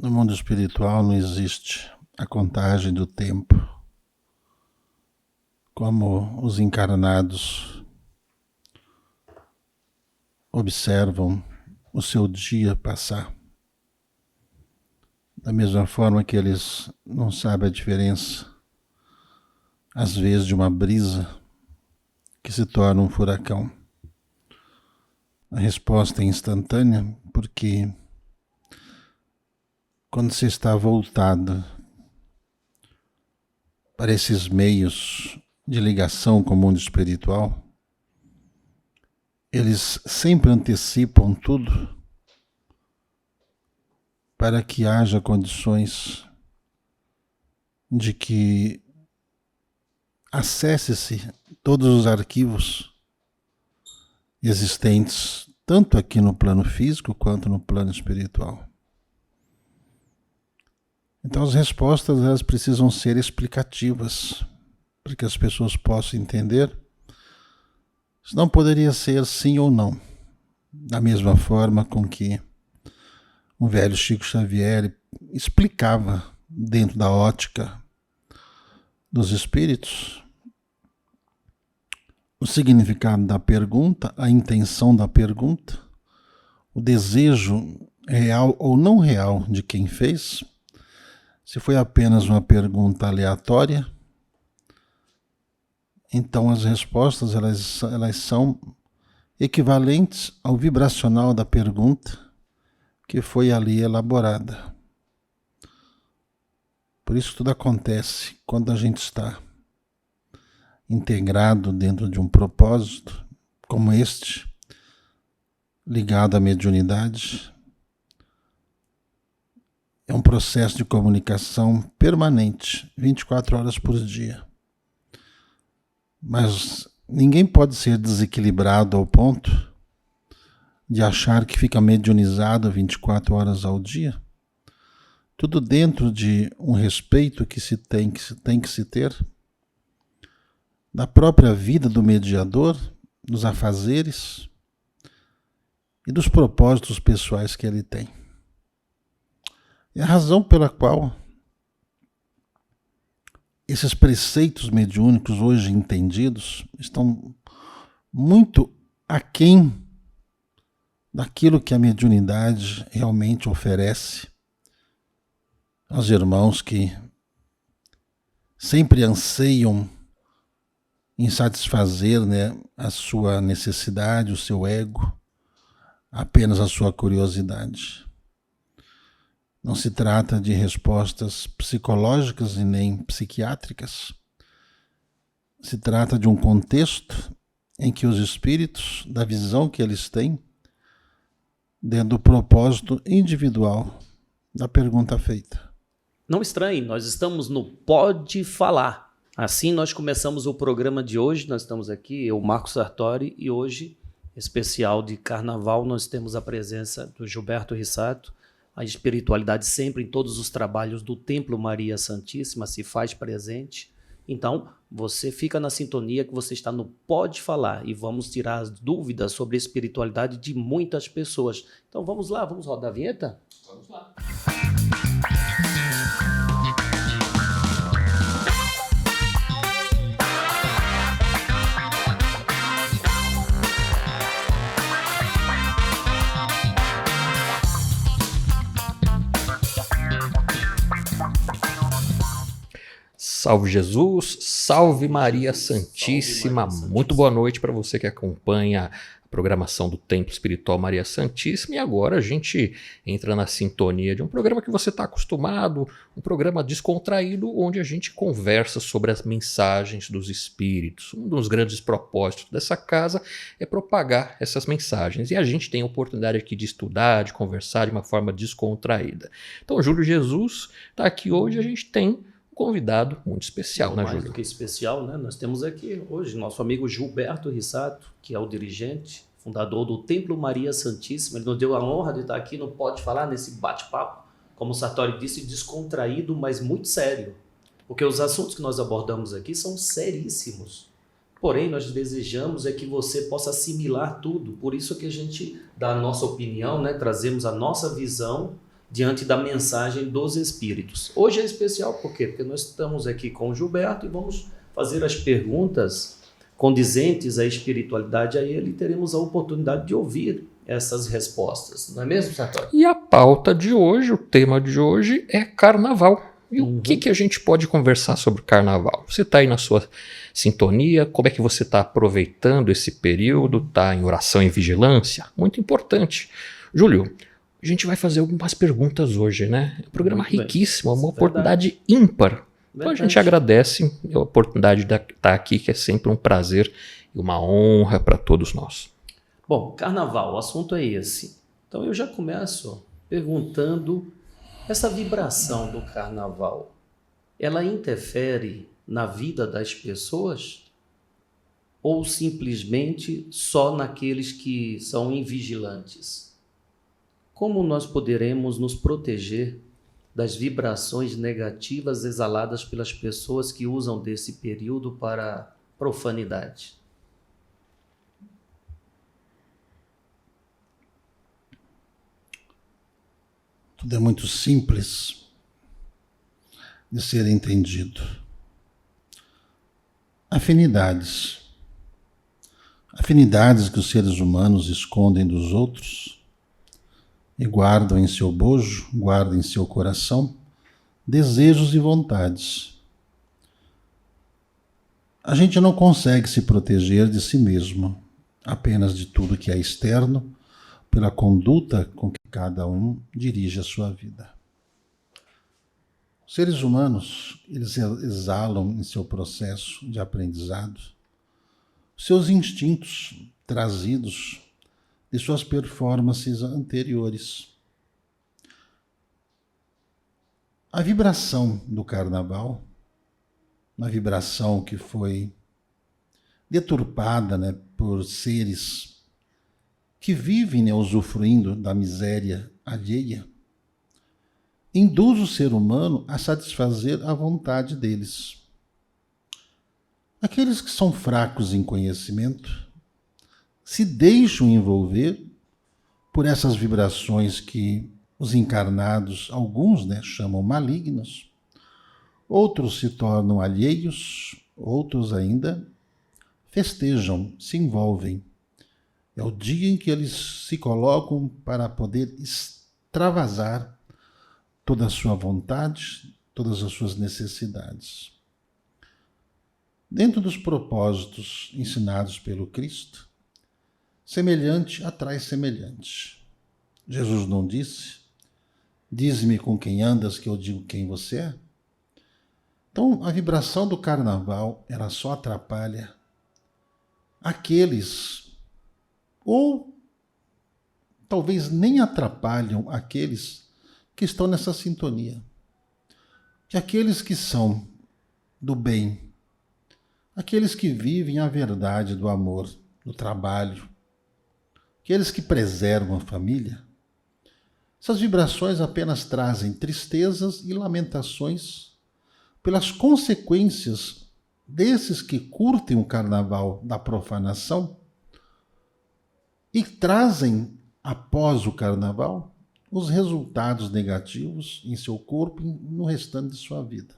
No mundo espiritual não existe a contagem do tempo, como os encarnados observam o seu dia passar. Da mesma forma que eles não sabem a diferença, às vezes, de uma brisa que se torna um furacão. A resposta é instantânea, porque quando você está voltado para esses meios de ligação com o mundo espiritual, eles sempre antecipam tudo para que haja condições de que acesse-se todos os arquivos existentes, tanto aqui no plano físico quanto no plano espiritual. Então as respostas elas precisam ser explicativas, para que as pessoas possam entender. Senão poderia ser sim ou não, da mesma forma com que o velho Chico Xavier explicava dentro da ótica dos espíritos o significado da pergunta, a intenção da pergunta, o desejo real ou não real de quem fez, se foi apenas uma pergunta aleatória. Então as respostas elas são equivalentes ao vibracional da pergunta que foi ali elaborada. Por isso tudo acontece quando a gente está integrado dentro de um propósito como este, ligado à mediunidade. É um processo de comunicação permanente, 24 horas por dia. Mas ninguém pode ser desequilibrado ao ponto de achar que fica mediunizado 24 horas ao dia. Tudo dentro de um respeito que se tem que se ter da própria vida do mediador, dos afazeres e dos propósitos pessoais que ele tem. É a razão pela qual esses preceitos mediúnicos hoje entendidos estão muito aquém daquilo que a mediunidade realmente oferece aos irmãos que sempre anseiam em satisfazer, a sua necessidade, o seu ego, apenas a sua curiosidade. Não se trata de respostas psicológicas e nem psiquiátricas. Se trata de um contexto em que os espíritos, da visão que eles têm, dentro do propósito individual da pergunta feita. Não estranhe, nós estamos no Pode Falar. Assim nós começamos o programa de hoje. Nós estamos aqui, eu, Marcos Sartori, e hoje, especial de Carnaval, nós temos a presença do Gilberto Rissato. A espiritualidade sempre em todos os trabalhos do Templo Maria Santíssima se faz presente. Então, você fica na sintonia que você está no Pode Falar e vamos tirar as dúvidas sobre a espiritualidade de muitas pessoas. Então vamos lá, vamos rodar a vinheta? Vamos lá. Salve Jesus, salve Maria Santíssima. Salve Maria Santíssima. Muito boa noite para você que acompanha a programação do Templo Espiritual Maria Santíssima. E agora a gente entra na sintonia de um programa que você está acostumado, um programa descontraído, onde a gente conversa sobre as mensagens dos espíritos. Um dos grandes propósitos dessa casa é propagar essas mensagens. E a gente tem a oportunidade aqui de estudar, de conversar de uma forma descontraída. Então, Júlio Jesus está aqui hoje, a gente tem convidado muito especial, né, Júlio? Mais do que especial, né? Nós temos aqui hoje nosso amigo Gilberto Rissato, que é o dirigente, fundador do Templo Maria Santíssima. Ele nos deu a honra de estar aqui no Pode Falar, nesse bate-papo, como o Sartori disse, descontraído, mas muito sério. Porque os assuntos que nós abordamos aqui são seríssimos. Porém, nós desejamos é que você possa assimilar tudo. Por isso que a gente dá a nossa opinião, né? Trazemos a nossa visão, diante da mensagem dos Espíritos. Hoje é especial por quê? Porque nós estamos aqui com o Gilberto e vamos fazer as perguntas condizentes à espiritualidade a ele, e teremos a oportunidade de ouvir essas respostas. Não é mesmo, Sartori? E a pauta de hoje, o tema de hoje é carnaval. E o que a gente pode conversar sobre carnaval? Você está aí na sua sintonia? Como é que você está aproveitando esse período? Está em oração e vigilância? Muito importante. Júlio, a gente vai fazer algumas perguntas hoje, né? É um programa riquíssimo, uma oportunidade ímpar. Então a gente agradece a oportunidade de estar aqui, que é sempre um prazer e uma honra para todos nós. Bom, carnaval, o assunto é esse. Então eu já começo perguntando, essa vibração do carnaval, ela interfere na vida das pessoas? Ou simplesmente só naqueles que são invigilantes? Como nós poderemos nos proteger das vibrações negativas exaladas pelas pessoas que usam desse período para profanidade? Tudo é muito simples de ser entendido. Afinidades. Afinidades que os seres humanos escondem dos outros e guardam em seu bojo, guardam em seu coração, desejos e vontades. A gente não consegue se proteger de si mesmo, apenas de tudo que é externo, pela conduta com que cada um dirige a sua vida. Os seres humanos, eles exalam em seu processo de aprendizado seus instintos trazidos de suas performances anteriores. A vibração do carnaval, uma vibração que foi deturpada, né, por seres que vivem, né, usufruindo da miséria alheia, induz o ser humano a satisfazer a vontade deles. Aqueles que são fracos em conhecimento se deixam envolver por essas vibrações que os encarnados, alguns, né, chamam malignos, outros se tornam alheios, outros ainda festejam, se envolvem. É o dia em que eles se colocam para poder extravasar toda a sua vontade, todas as suas necessidades. Dentro dos propósitos ensinados pelo Cristo, semelhante atrai semelhante. Jesus não disse: dize-me com quem andas que eu digo quem você é? Então, a vibração do carnaval, ela só atrapalha aqueles, ou talvez nem atrapalham aqueles que estão nessa sintonia. Que aqueles que são do bem, aqueles que vivem a verdade do amor, do trabalho, aqueles que preservam a família, essas vibrações apenas trazem tristezas e lamentações pelas consequências desses que curtem o carnaval da profanação e trazem, após o carnaval, os resultados negativos em seu corpo e no restante de sua vida.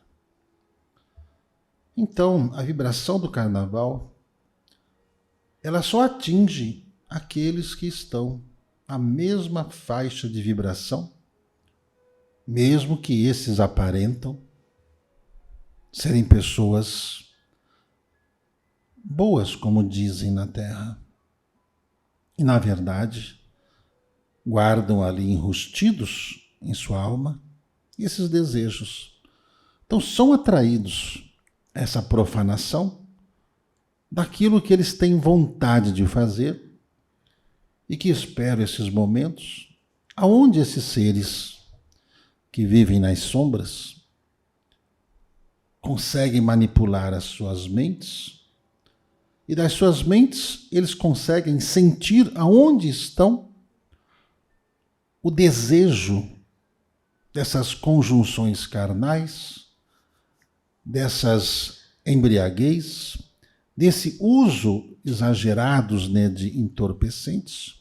Então, a vibração do carnaval, ela só atinge aqueles que estão na mesma faixa de vibração, mesmo que esses aparentam serem pessoas boas, como dizem na Terra. E, na verdade, guardam ali enrustidos em sua alma esses desejos. Então, são atraídos a essa profanação daquilo que eles têm vontade de fazer e que esperam esses momentos aonde esses seres que vivem nas sombras conseguem manipular as suas mentes, e das suas mentes eles conseguem sentir aonde estão o desejo dessas conjunções carnais, dessas embriaguez, desse uso exagerados, né, de entorpecentes,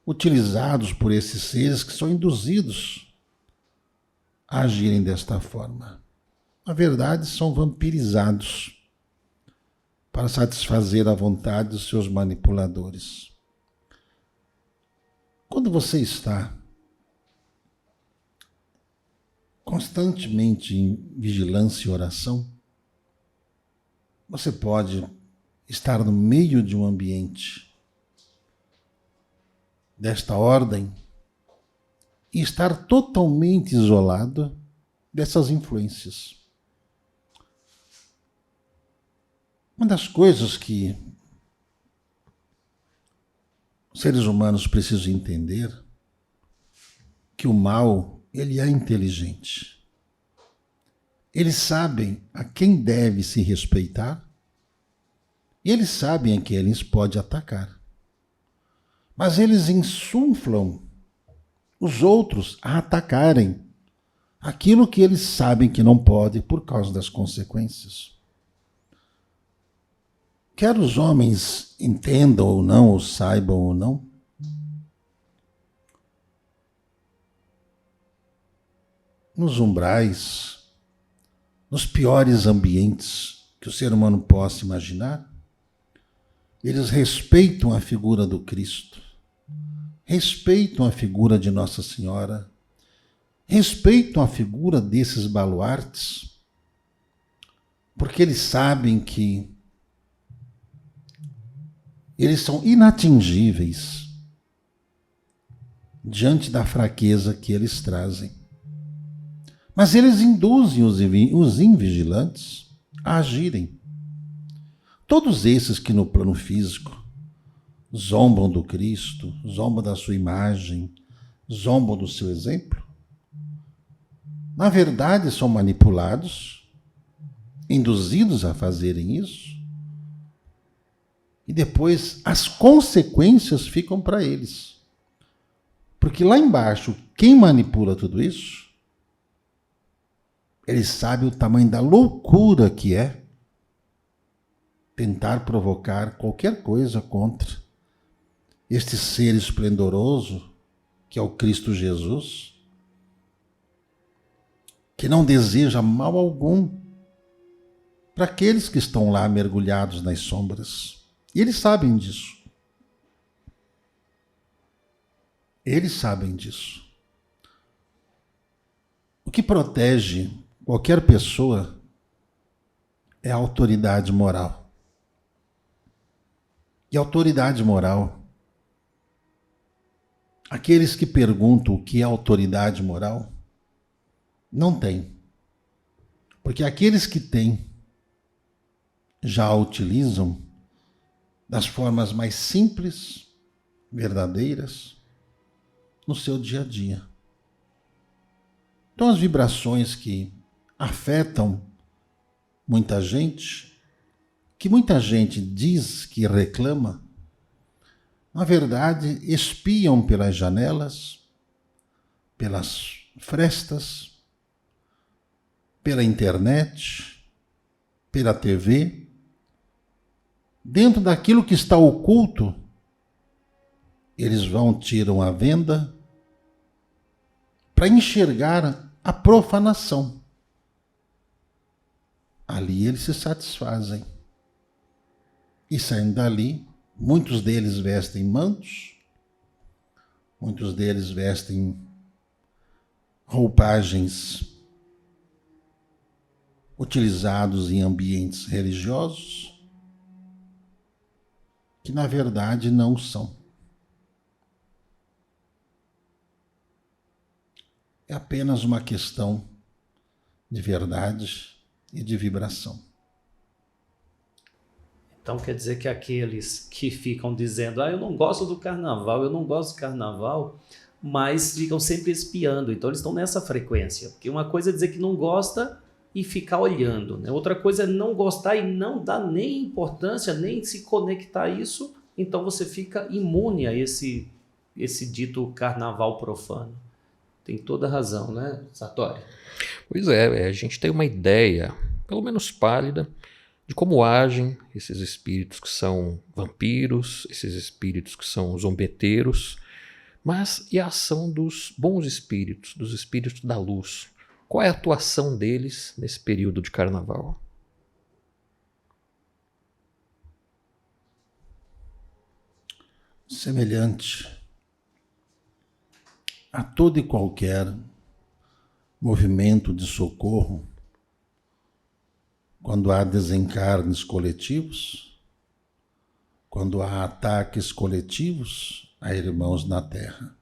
utilizados por esses seres que são induzidos a agirem desta forma. Na verdade, são vampirizados para satisfazer a vontade dos seus manipuladores. Quando você está constantemente em vigilância e oração, você pode estar no meio de um ambiente desta ordem e estar totalmente isolado dessas influências. Uma das coisas que os seres humanos precisam entender é que o mal, ele é inteligente. Eles sabem a quem deve se respeitar e eles sabem a quem eles podem atacar. Mas eles insuflam os outros a atacarem aquilo que eles sabem que não pode por causa das consequências. Quer os homens entendam ou não, ou saibam ou não, nos umbrais, nos piores ambientes que o ser humano possa imaginar, eles respeitam a figura do Cristo, respeitam a figura de Nossa Senhora, respeitam a figura desses baluartes, porque eles sabem que eles são inatingíveis diante da fraqueza que eles trazem. Mas eles induzem os invigilantes a agirem. Todos esses que no plano físico zombam do Cristo, zombam da sua imagem, zombam do seu exemplo, na verdade são manipulados, induzidos a fazerem isso, e depois as consequências ficam para eles. Porque lá embaixo, quem manipula tudo isso, ele sabe o tamanho da loucura que é tentar provocar qualquer coisa contra este ser esplendoroso que é o Cristo Jesus, que não deseja mal algum para aqueles que estão lá mergulhados nas sombras. E eles sabem disso. Eles sabem disso. O que protege qualquer pessoa é a autoridade moral. E a autoridade moral, aqueles que perguntam o que é autoridade moral, não têm. Porque aqueles que têm já a utilizam das formas mais simples, verdadeiras, no seu dia a dia. Então as vibrações que afetam muita gente, que muita gente diz que reclama, na verdade espiam pelas janelas, pelas frestas, pela internet, pela TV, dentro daquilo que está oculto, eles tiram a venda para enxergar a profanação. Ali eles se satisfazem. E saindo dali, muitos deles vestem mantos, muitos deles vestem roupagens utilizados em ambientes religiosos, que na verdade não são. É apenas uma questão de verdade e de vibração. Então quer dizer que aqueles que ficam dizendo eu não gosto do carnaval, eu não gosto do carnaval, mas ficam sempre espiando, então eles estão nessa frequência. Porque uma coisa é dizer que não gosta e ficar olhando, né? Outra coisa é não gostar e não dar nem importância, nem se conectar a isso, então você fica imune a esse dito carnaval profano. Tem toda a razão, né, Sartori? Pois é, a gente tem uma ideia, pelo menos pálida, de como agem esses espíritos que são vampiros, esses espíritos que são zombeteiros, Mas e a ação dos bons espíritos, dos espíritos da luz? Qual é a atuação deles nesse período de carnaval? Semelhante a todo e qualquer movimento de socorro, quando há desencarnes coletivos, quando há ataques coletivos a irmãos na Terra.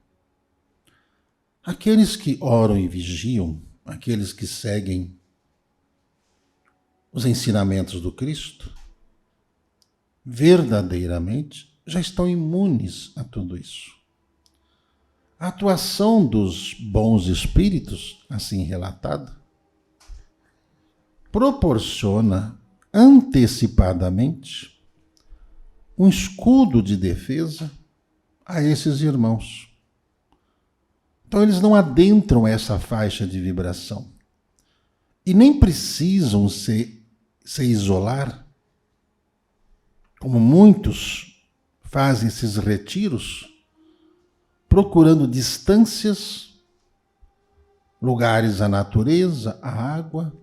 Aqueles que oram e vigiam, aqueles que seguem os ensinamentos do Cristo, verdadeiramente já estão imunes a tudo isso. A atuação dos bons espíritos, assim relatada, proporciona antecipadamente um escudo de defesa a esses irmãos. Então eles não adentram essa faixa de vibração e nem precisam se isolar, como muitos fazem esses retiros, procurando distâncias, lugares à natureza, à água.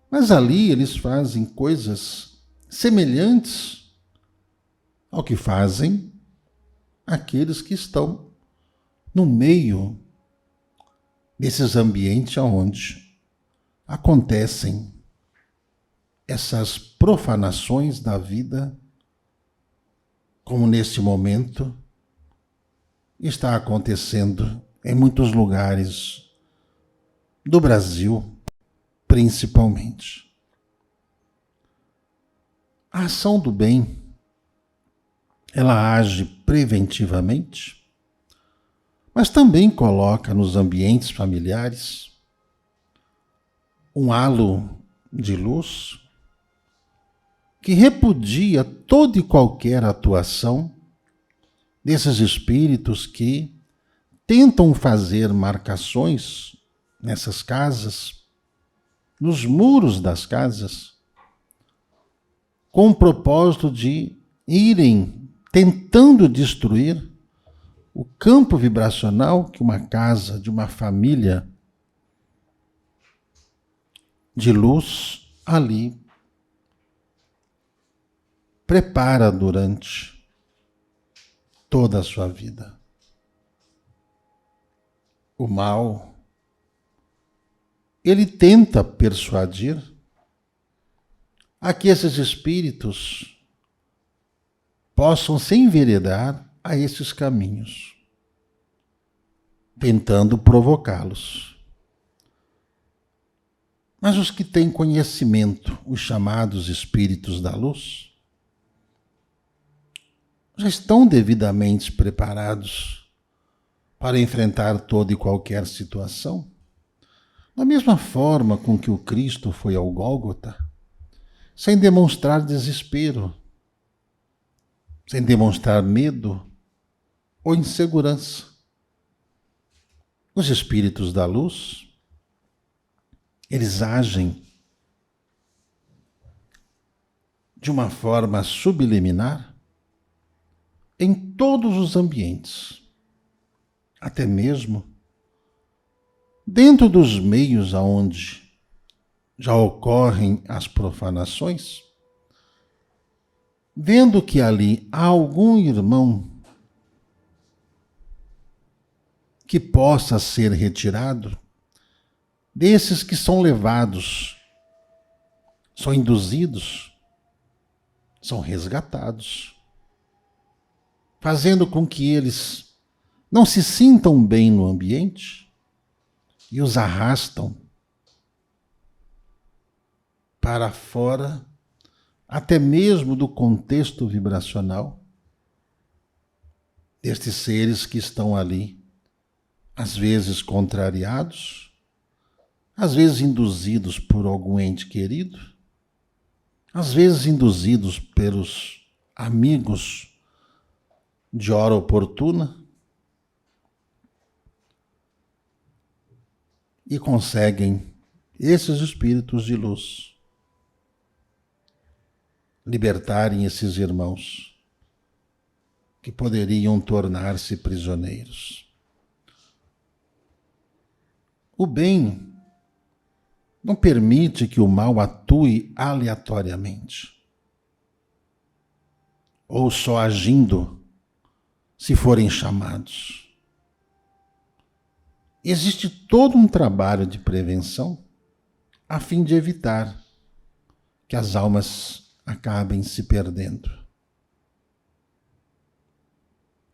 Mas ali eles fazem coisas semelhantes ao que fazem aqueles que estão no meio desses ambientes onde acontecem essas profanações da vida, como neste momento está acontecendo em muitos lugares do Brasil, principalmente. A ação do bem, ela age preventivamente, mas também coloca nos ambientes familiares um halo de luz que repudia toda e qualquer atuação desses espíritos que tentam fazer marcações nessas casas, nos muros das casas, com o propósito de irem tentando destruir o campo vibracional que uma casa, de uma família de luz ali prepara durante toda a sua vida. O mal, ele tenta persuadir a que esses espíritos possam se enveredar a esses caminhos, tentando provocá-los. Mas os que têm conhecimento, os chamados espíritos da luz, já estão devidamente preparados para enfrentar toda e qualquer situação. Da mesma forma com que o Cristo foi ao Gólgota, sem demonstrar desespero, sem demonstrar medo ou insegurança. Os espíritos da luz, eles agem de uma forma subliminar em todos os ambientes, até mesmo dentro dos meios aonde já ocorrem as profanações, vendo que ali há algum irmão que possa ser retirado, desses que são levados, são induzidos, são resgatados, fazendo com que eles não se sintam bem no ambiente e os arrastam para fora, até mesmo do contexto vibracional destes seres que estão ali, às vezes contrariados, às vezes induzidos por algum ente querido, às vezes induzidos pelos amigos de hora oportuna, e conseguem, esses espíritos de luz, libertarem esses irmãos que poderiam tornar-se prisioneiros. O bem não permite que o mal atue aleatoriamente, ou só agindo se forem chamados. Existe todo um trabalho de prevenção a fim de evitar que as almas acabem se perdendo.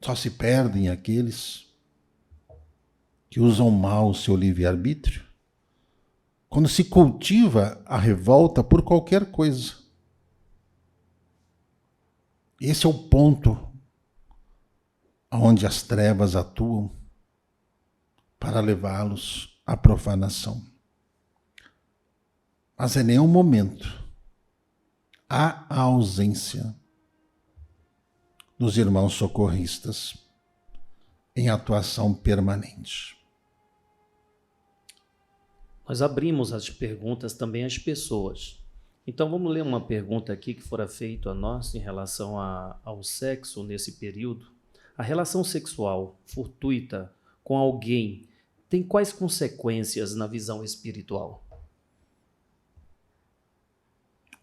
Só se perdem aqueles que usam mal o seu livre-arbítrio quando se cultiva a revolta por qualquer coisa. Esse é o ponto onde as trevas atuam para levá-los à profanação. Mas em nenhum momento há a ausência dos irmãos socorristas em atuação permanente. Nós abrimos as perguntas também às pessoas. Então vamos ler uma pergunta aqui que fora feita a nós em relação ao sexo nesse período. A relação sexual fortuita com alguém tem quais consequências na visão espiritual?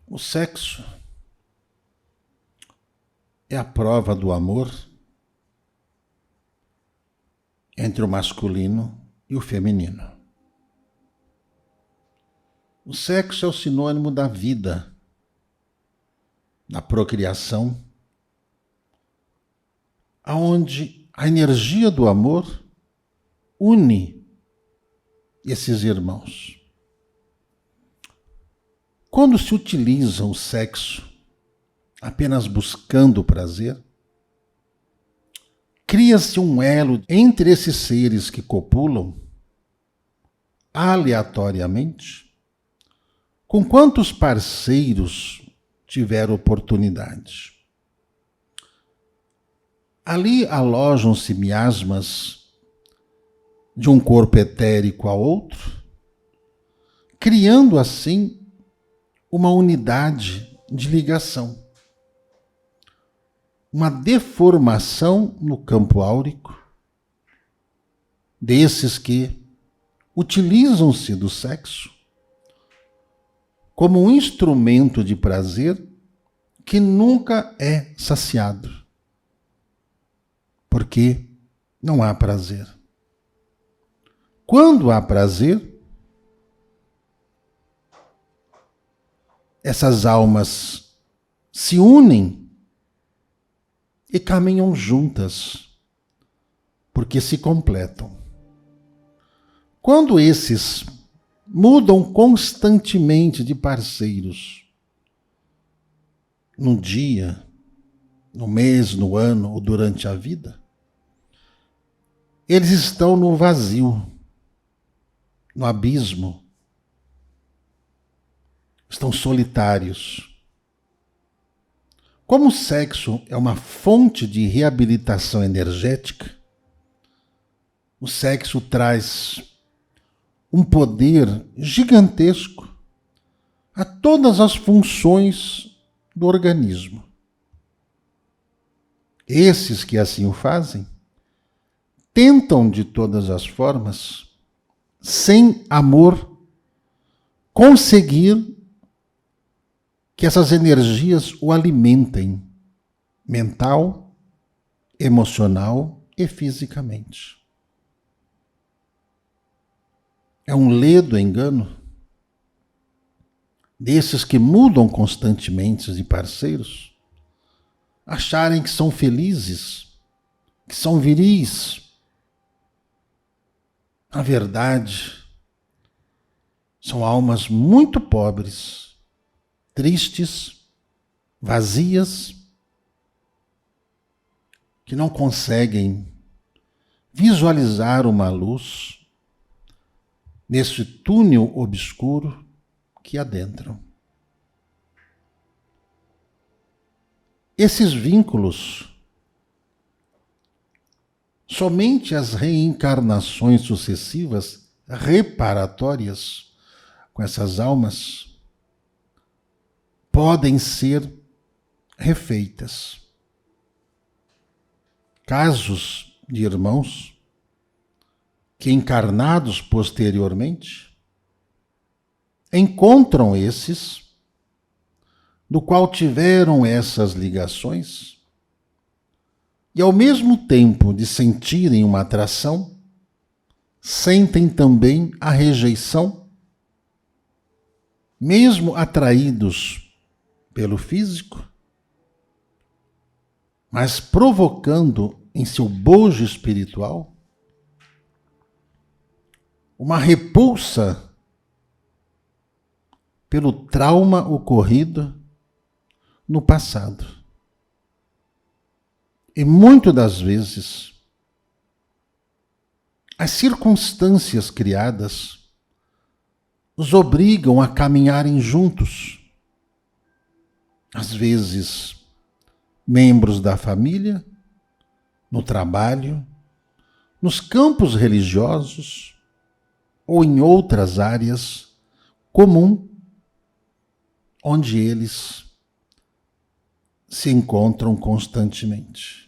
O sexo é a prova do amor entre o masculino e o feminino. O sexo é o sinônimo da vida, da procriação, aonde a energia do amor une esses irmãos. Quando se utiliza o sexo apenas buscando o prazer, cria-se um elo entre esses seres que copulam aleatoriamente, com quantos parceiros tiver oportunidade. Ali alojam-se miasmas de um corpo etérico a outro, criando assim uma unidade de ligação. Uma deformação no campo áurico desses que utilizam-se do sexo como um instrumento de prazer que nunca é saciado, porque não há prazer. Quando há prazer, essas almas se unem e caminham juntas, porque se completam. Quando esses mudam constantemente de parceiros, no dia, no mês, no ano ou durante a vida, eles estão no vazio, no abismo, estão solitários. Como o sexo é uma fonte de reabilitação energética, o sexo traz um poder gigantesco a todas as funções do organismo. Esses que assim o fazem, tentam de todas as formas, sem amor, conseguir que essas energias o alimentem, mental, emocional e fisicamente. É um ledo engano desses que mudam constantemente de parceiros, acharem que são felizes, que são viris. Na verdade, são almas muito pobres, tristes, vazias, que não conseguem visualizar uma luz nesse túnel obscuro que adentram. Esses vínculos, somente as reencarnações sucessivas, reparatórias com essas almas, podem ser refeitas. casos de irmãos que, encarnados posteriormente, encontram esses, do qual tiveram essas ligações, e ao mesmo tempo de sentirem uma atração, sentem também a rejeição, mesmo atraídos pelo físico, mas provocando em seu bojo espiritual uma repulsa pelo trauma ocorrido no passado. E muitas das vezes, as circunstâncias criadas os obrigam a caminharem juntos. Às vezes, membros da família, no trabalho, nos campos religiosos ou em outras áreas comuns, onde eles se encontram constantemente.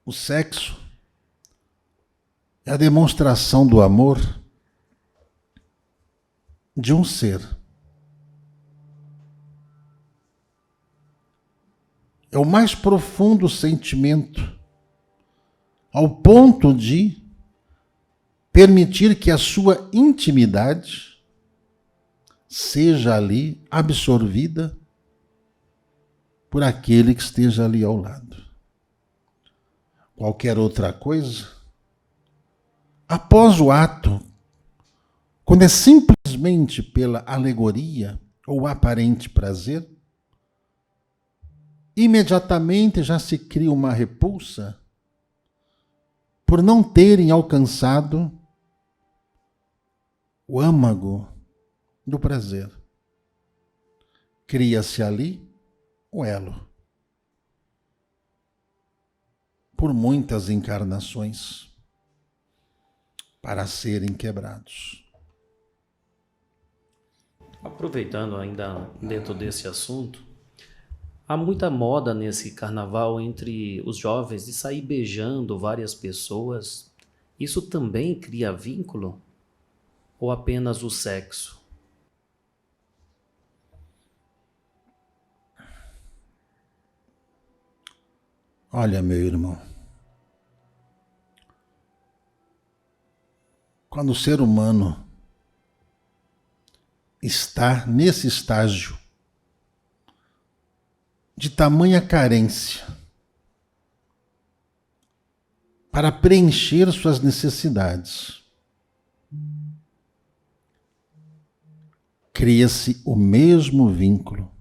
O sexo é a demonstração do amor de um ser. É o mais profundo sentimento, ao ponto de permitir que a sua intimidade seja ali absorvida por aquele que esteja ali ao lado. Qualquer outra coisa, após o ato, quando é simplesmente pela alegoria ou aparente prazer, imediatamente já se cria uma repulsa por não terem alcançado o âmago do prazer. Cria-se ali o elo. Por muitas encarnações para serem quebrados. Aproveitando ainda dentro desse assunto, há muita moda nesse carnaval entre os jovens de sair beijando várias pessoas. Isso também cria vínculo? Ou apenas o sexo? Olha, meu irmão, quando o ser humano está nesse estágio de tamanha carência para preencher suas necessidades, cria-se o mesmo vínculo,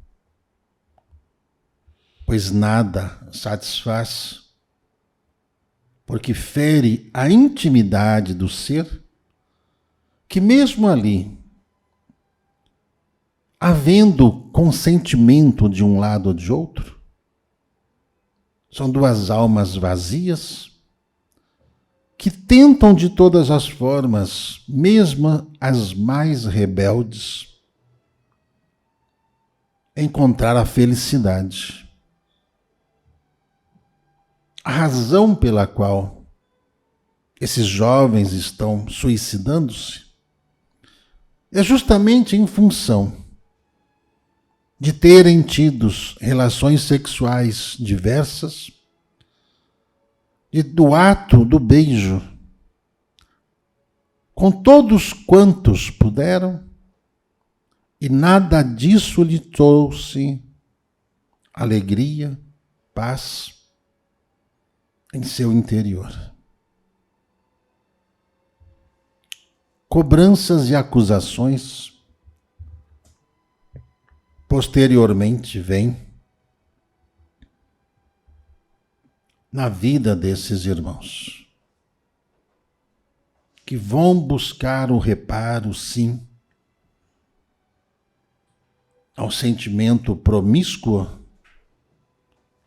pois nada satisfaz, porque fere a intimidade do ser, que mesmo ali, havendo consentimento de um lado ou de outro, são duas almas vazias que tentam de todas as formas, mesmo as mais rebeldes, encontrar a felicidade. A razão pela qual esses jovens estão suicidando-se é justamente em função de terem tido relações sexuais diversas, do ato do beijo, com todos quantos puderam, e nada disso lhe trouxe alegria, paz em seu interior. Cobranças e acusações posteriormente vêm na vida desses irmãos, que vão buscar o reparo, sim, ao sentimento promíscuo,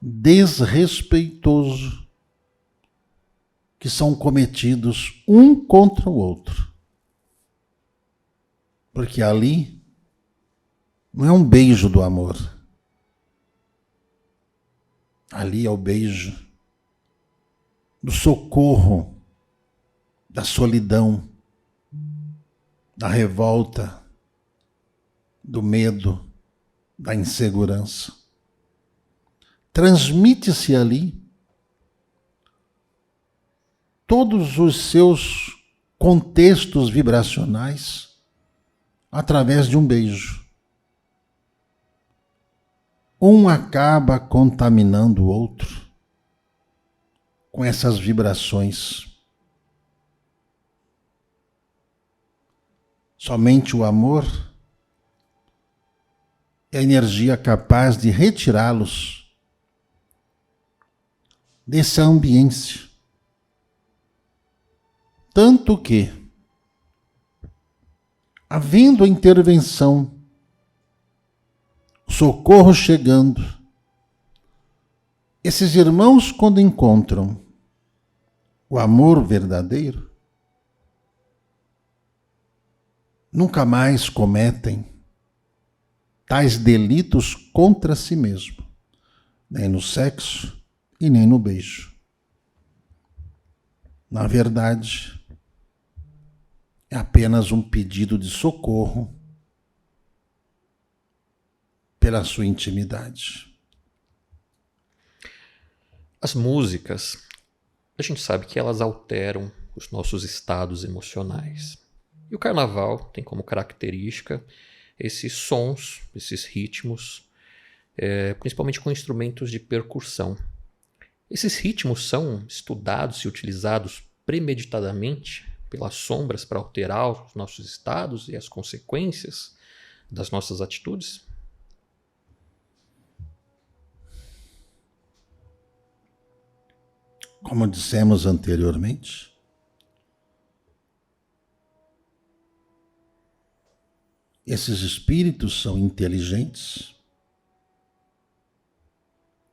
desrespeitoso, que são cometidos um contra o outro. Porque ali não é um beijo do amor. Ali é o beijo do socorro, da solidão, da revolta, do medo, da insegurança. Transmite-se ali todos os seus contextos vibracionais através de um beijo. Um acaba contaminando o outro com essas vibrações. Somente o amor é a energia capaz de retirá-los dessa ambiência. Tanto que, havendo a intervenção, socorro chegando, esses irmãos, quando encontram o amor verdadeiro, nunca mais cometem tais delitos contra si mesmo, nem no sexo e nem no beijo. Na verdade, é apenas um pedido de socorro pela sua intimidade. As músicas, a gente sabe que elas alteram os nossos estados emocionais. E o carnaval tem como característica esses sons, esses ritmos, principalmente com instrumentos de percussão. Esses ritmos são estudados e utilizados premeditadamente pelas sombras para alterar os nossos estados e as consequências das nossas atitudes? Como dissemos anteriormente, esses espíritos são inteligentes,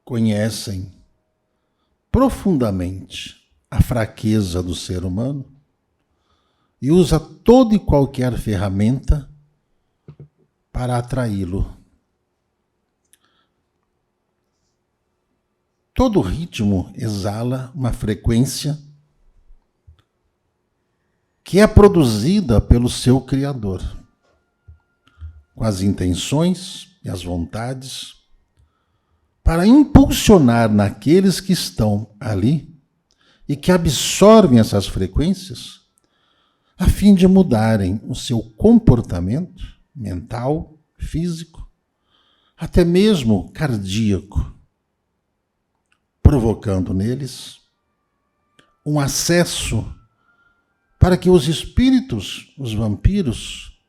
conhecem profundamente a fraqueza do ser humano e usa toda e qualquer ferramenta para atraí-lo. Todo ritmo exala uma frequência que é produzida pelo seu Criador, com as intenções e as vontades, para impulsionar naqueles que estão ali e que absorvem essas frequências, a fim de mudarem o seu comportamento mental, físico, até mesmo cardíaco, provocando neles um acesso para que os espíritos, os vampiros,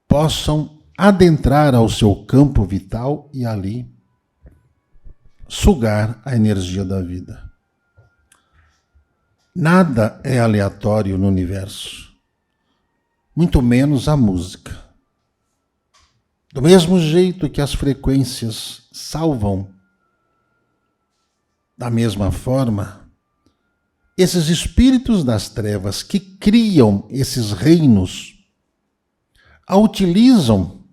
possam adentrar ao seu campo vital e ali sugar a energia da vida. Nada é aleatório no universo, muito menos a música. Do mesmo jeito que as frequências salvam, da mesma forma, esses espíritos das trevas que criam esses reinos a utilizam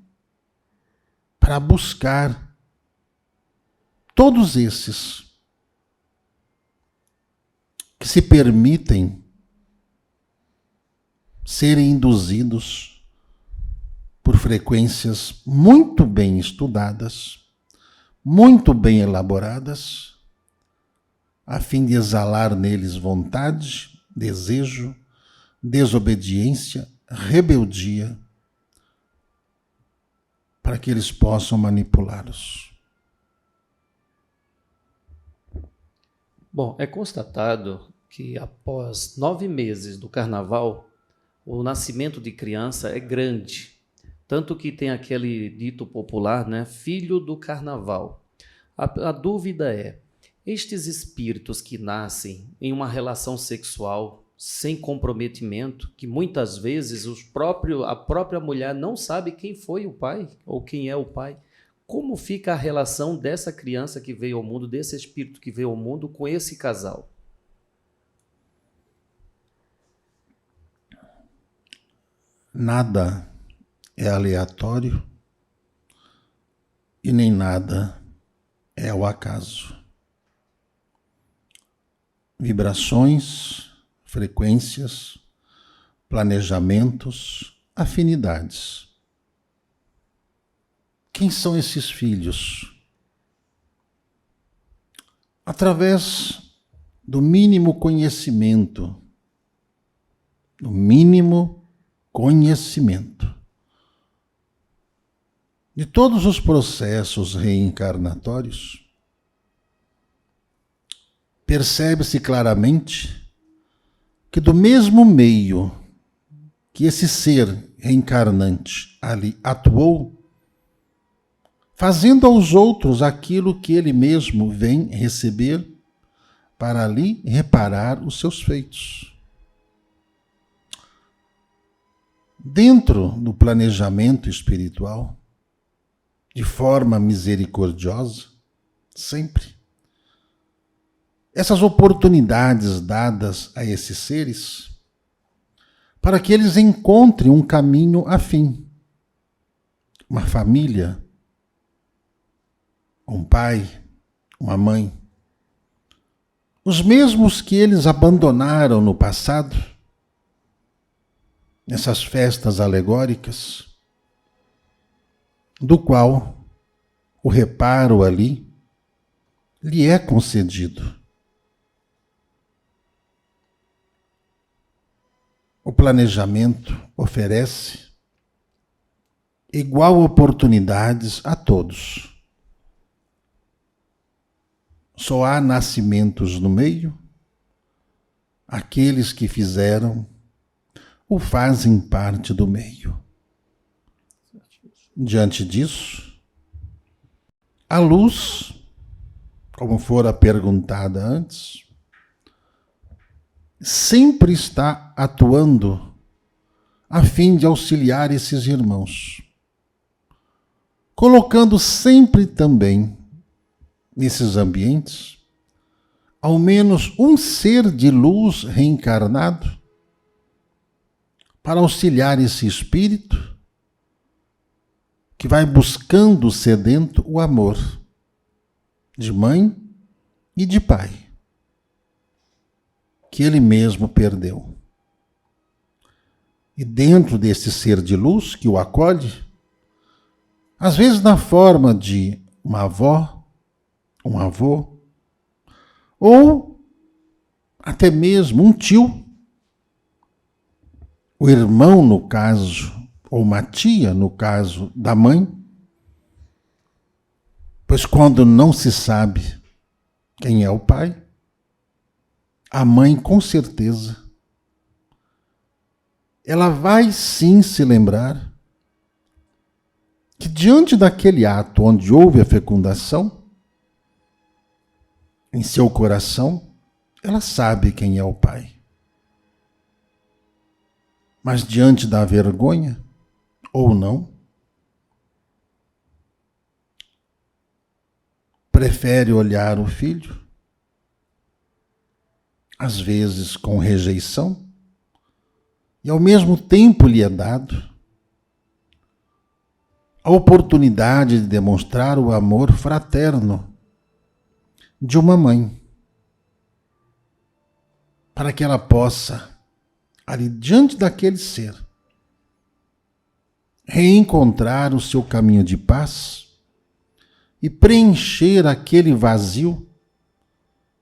para buscar todos esses que se permitem serem induzidos por frequências muito bem estudadas, muito bem elaboradas, a fim de exalar neles vontade, desejo, desobediência, rebeldia, para que eles possam manipulá-los. Bom, é constatado que após 9 meses do carnaval, o nascimento de criança é grande. Tanto que tem aquele dito popular, né? Filho do carnaval. A dúvida é, estes espíritos que nascem em uma relação sexual sem comprometimento, que muitas vezes a própria mulher não sabe quem foi o pai ou quem é o pai, como fica a relação dessa criança que veio ao mundo, desse espírito que veio ao mundo com esse casal? Nada é aleatório e nem nada é o acaso. Vibrações, frequências, planejamentos, afinidades. Quem são esses filhos? Através do mínimo conhecimento, de todos os processos reencarnatórios, percebe-se claramente que do mesmo meio que esse ser reencarnante ali atuou, fazendo aos outros aquilo que ele mesmo vem receber para ali reparar os seus feitos. Dentro do planejamento espiritual, de forma misericordiosa, sempre, essas oportunidades dadas a esses seres, para que eles encontrem um caminho afim, uma família, um pai, uma mãe, os mesmos que eles abandonaram no passado, nessas festas alegóricas, do qual o reparo ali lhe é concedido. O planejamento oferece igual oportunidades a todos. Só há nascimentos no meio, aqueles que fizeram ou fazem parte do meio. Diante disso, a luz, como fora perguntada antes, sempre está atuando a fim de auxiliar esses irmãos, colocando sempre também nesses ambientes ao menos um ser de luz reencarnado para auxiliar esse espírito que vai buscando sedento o amor de mãe e de pai, que ele mesmo perdeu. E dentro desse ser de luz que o acolhe, às vezes na forma de uma avó, um avô, ou até mesmo um tio, o irmão no caso, ou uma tia no caso da mãe, pois quando não se sabe quem é o pai, a mãe com certeza, ela vai sim se lembrar que diante daquele ato onde houve a fecundação, em seu coração, ela sabe quem é o pai. Mas diante da vergonha, ou não, prefere olhar o filho, às vezes com rejeição, e ao mesmo tempo lhe é dado a oportunidade de demonstrar o amor fraterno de uma mãe, para que ela possa, ali diante daquele ser, reencontrar o seu caminho de paz e preencher aquele vazio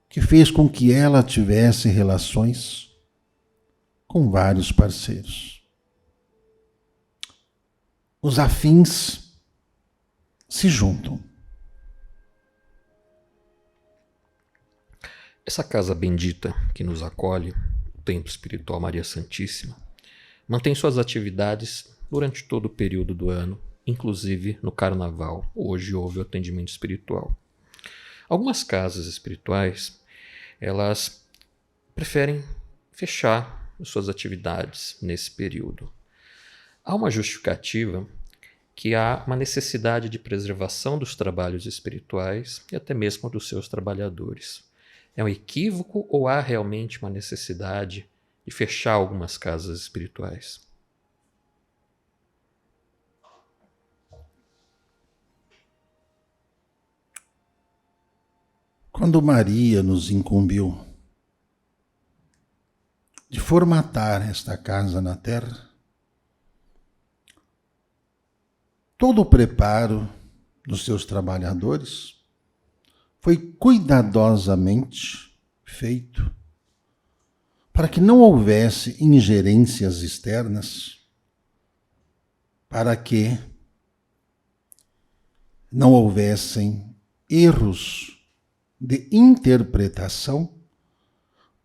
que fez com que ela tivesse relações com vários parceiros. Os afins se juntam. Essa casa bendita que nos acolhe, o Templo Espiritual Maria Santíssima, mantém suas atividades durante todo o período do ano, inclusive no Carnaval. Hoje houve o atendimento espiritual. Algumas casas espirituais, elas preferem fechar suas atividades nesse período. Há uma justificativa que há uma necessidade de preservação dos trabalhos espirituais e até mesmo dos seus trabalhadores. É um equívoco ou há realmente uma necessidade de fechar algumas casas espirituais? Quando Maria nos incumbiu de formatar esta casa na terra, todo o preparo dos seus trabalhadores foi cuidadosamente feito para que não houvesse ingerências externas, para que não houvessem erros de interpretação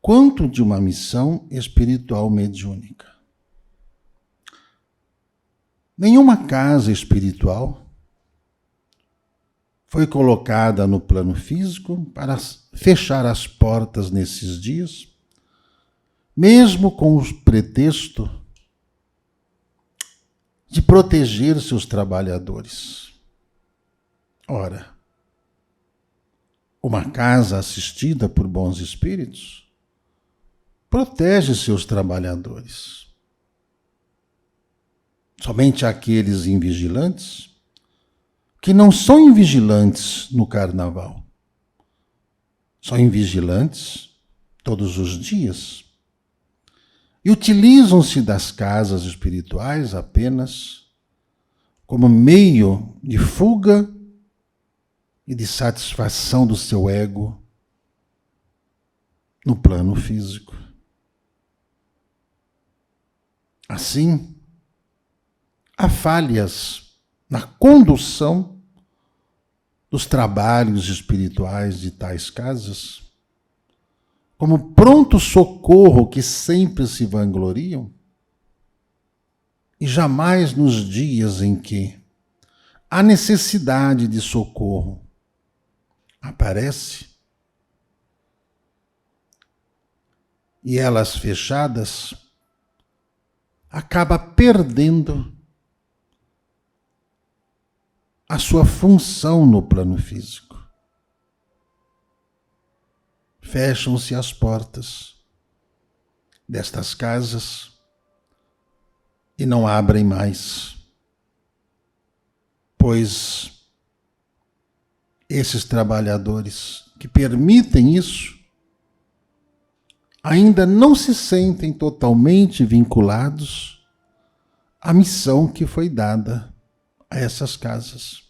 quanto de uma missão espiritual mediúnica. Nenhuma casa espiritual foi colocada no plano físico para fechar as portas nesses dias, mesmo com o pretexto de proteger seus trabalhadores. Ora, uma casa assistida por bons espíritos protege seus trabalhadores. Somente aqueles invigilantes que não são invigilantes no carnaval, são invigilantes todos os dias e utilizam-se das casas espirituais apenas como meio de fuga e de satisfação do seu ego no plano físico. Assim, há falhas na condução dos trabalhos espirituais de tais casas, como pronto socorro que sempre se vangloriam, e jamais nos dias em que a necessidade de socorro aparece, e elas fechadas, acaba perdendo a sua função no plano físico. Fecham-se as portas destas casas e não abrem mais, pois esses trabalhadores que permitem isso ainda não se sentem totalmente vinculados à missão que foi dada a essas casas.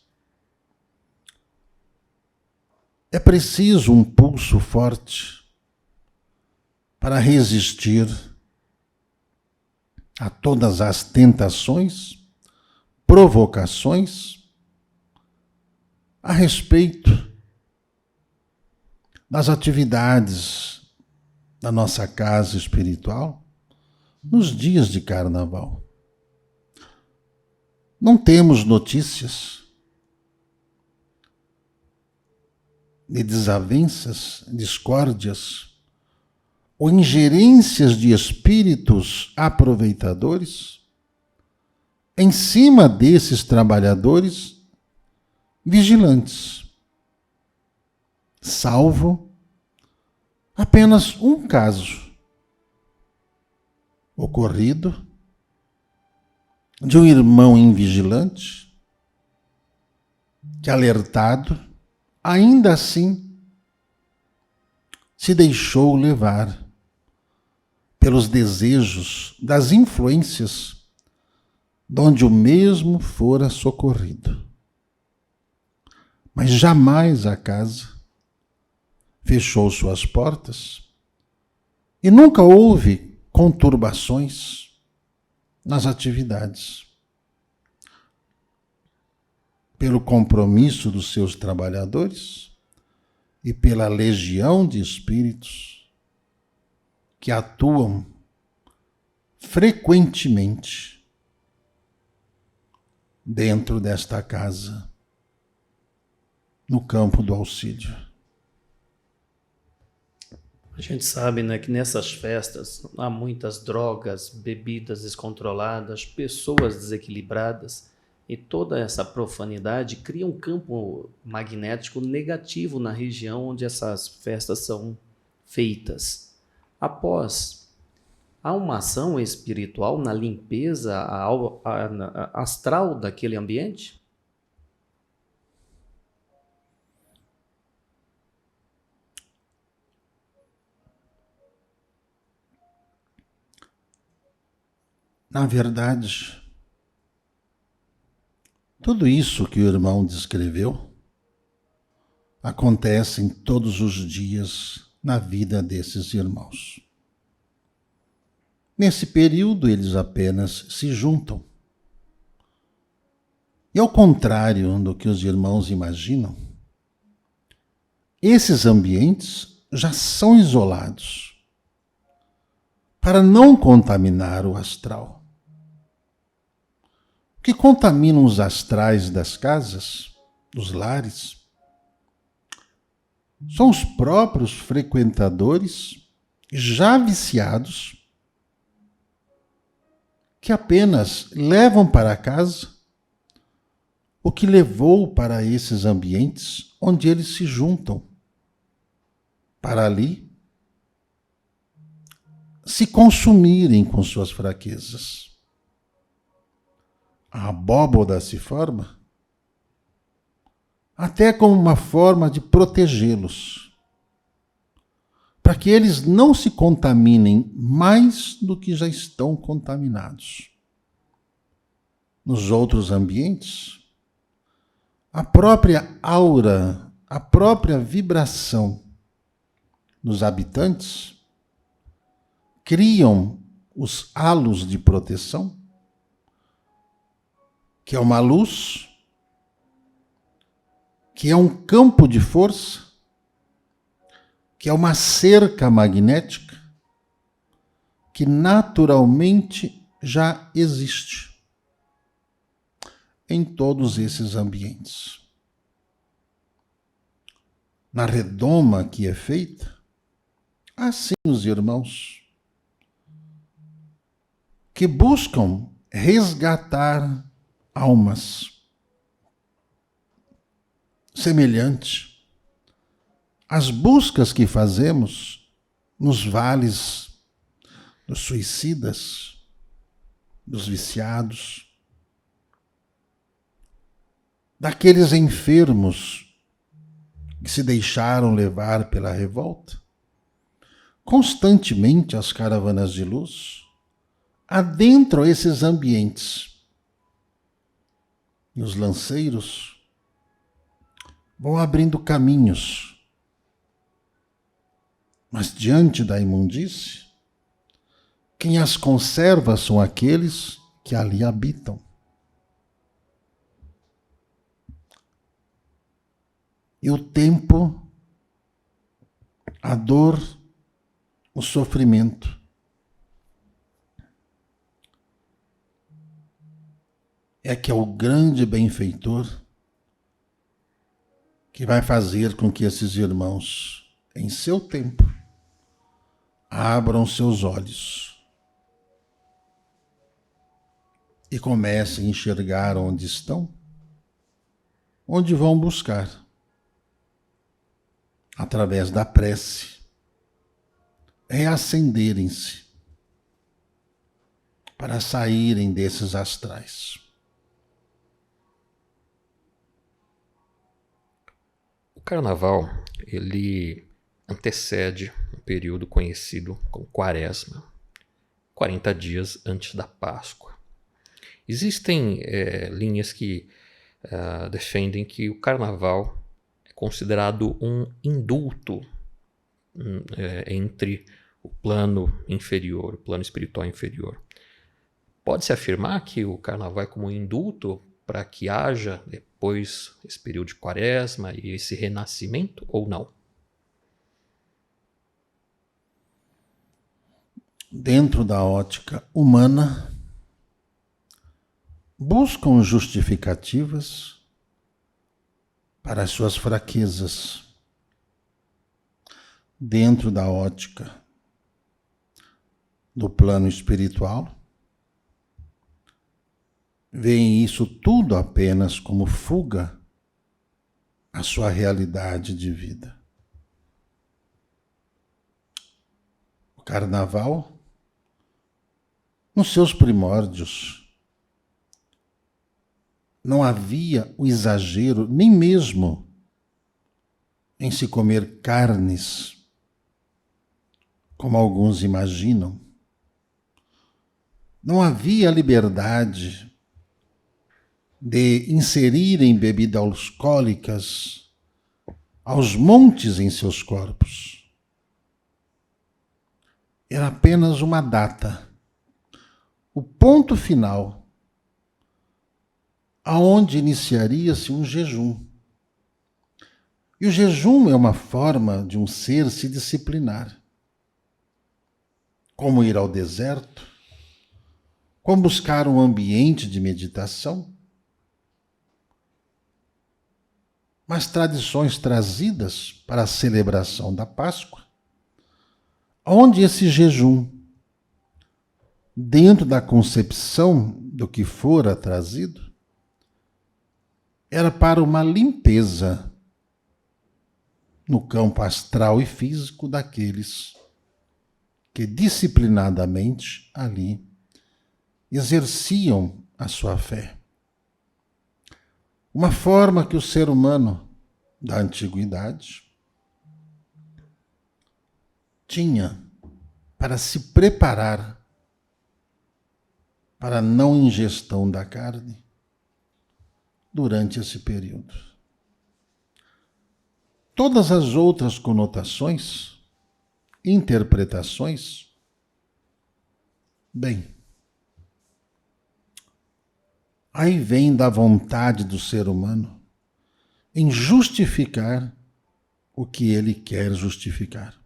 É preciso um pulso forte para resistir a todas as tentações, provocações a respeito das atividades da nossa casa espiritual nos dias de carnaval. Não temos notícias de desavenças, discórdias ou ingerências de espíritos aproveitadores em cima desses trabalhadores vigilantes, salvo apenas um caso ocorrido de um irmão invigilante que, alertado, ainda assim se deixou levar pelos desejos das influências de onde o mesmo fora socorrido. Mas jamais a casa fechou suas portas e nunca houve conturbações nas atividades. Pelo compromisso dos seus trabalhadores e pela legião de espíritos que atuam frequentemente dentro desta casa, no campo do auxílio. A gente sabe, né, que nessas festas há muitas drogas, bebidas descontroladas, pessoas desequilibradas, e toda essa profanidade cria um campo magnético negativo na região onde essas festas são feitas. Após, há uma ação espiritual na limpeza astral daquele ambiente? Na verdade, tudo isso que o irmão descreveu acontece em todos os dias na vida desses irmãos. Nesse período, eles apenas se juntam. E ao contrário do que os irmãos imaginam, esses ambientes já são isolados para não contaminar o astral. O que contamina os astrais das casas, dos lares, são os próprios frequentadores já viciados que apenas levam para casa o que levou para esses ambientes onde eles se juntam, para ali se consumirem com suas fraquezas. A abóboda se forma até como uma forma de protegê-los, para que eles não se contaminem mais do que já estão contaminados. Nos outros ambientes, a própria aura, a própria vibração dos habitantes criam os halos de proteção, que é uma luz, que é um campo de força, que é uma cerca magnética, que naturalmente já existe em todos esses ambientes. Na redoma que é feita, assim os irmãos que buscam resgatar almas semelhantes às buscas que fazemos nos vales dos suicidas, dos viciados, daqueles enfermos que se deixaram levar pela revolta. Constantemente as caravanas de luz adentram esses ambientes. E os lanceiros vão abrindo caminhos. Mas diante da imundície, quem as conserva são aqueles que ali habitam. E o tempo, a dor, o sofrimento é que é o grande benfeitor que vai fazer com que esses irmãos, em seu tempo, abram seus olhos e comecem a enxergar onde estão, onde vão buscar, através da prece, reacenderem-se para saírem desses astrais. O carnaval, ele antecede um período conhecido como Quaresma, 40 dias antes da Páscoa. Existem linhas que defendem que o carnaval é considerado um indulto entre o plano inferior, o plano espiritual inferior. Pode-se afirmar que o carnaval é como um indulto para que haja depois esse período de Quaresma e esse renascimento ou não? Dentro da ótica humana, buscam justificativas para as suas fraquezas. Dentro da ótica do plano espiritual, veem isso tudo apenas como fuga à sua realidade de vida. O carnaval, nos seus primórdios, não havia o exagero, nem mesmo em se comer carnes, como alguns imaginam. não havia liberdade de inserirem bebidas alcoólicas aos montes em seus corpos. Era apenas uma data, o ponto final, aonde iniciaria-se um jejum. E o jejum é uma forma de um ser se disciplinar. Como ir ao deserto, como buscar um ambiente de meditação. Mas tradições trazidas para a celebração da Páscoa, onde esse jejum, dentro da concepção do que fora trazido, era para uma limpeza no campo astral e físico daqueles que disciplinadamente ali exerciam a sua fé. Uma forma que o ser humano da antiguidade tinha para se preparar para a não ingestão da carne durante esse período. Todas as outras conotações, interpretações, bem, aí vem da vontade do ser humano em justificar o que ele quer justificar.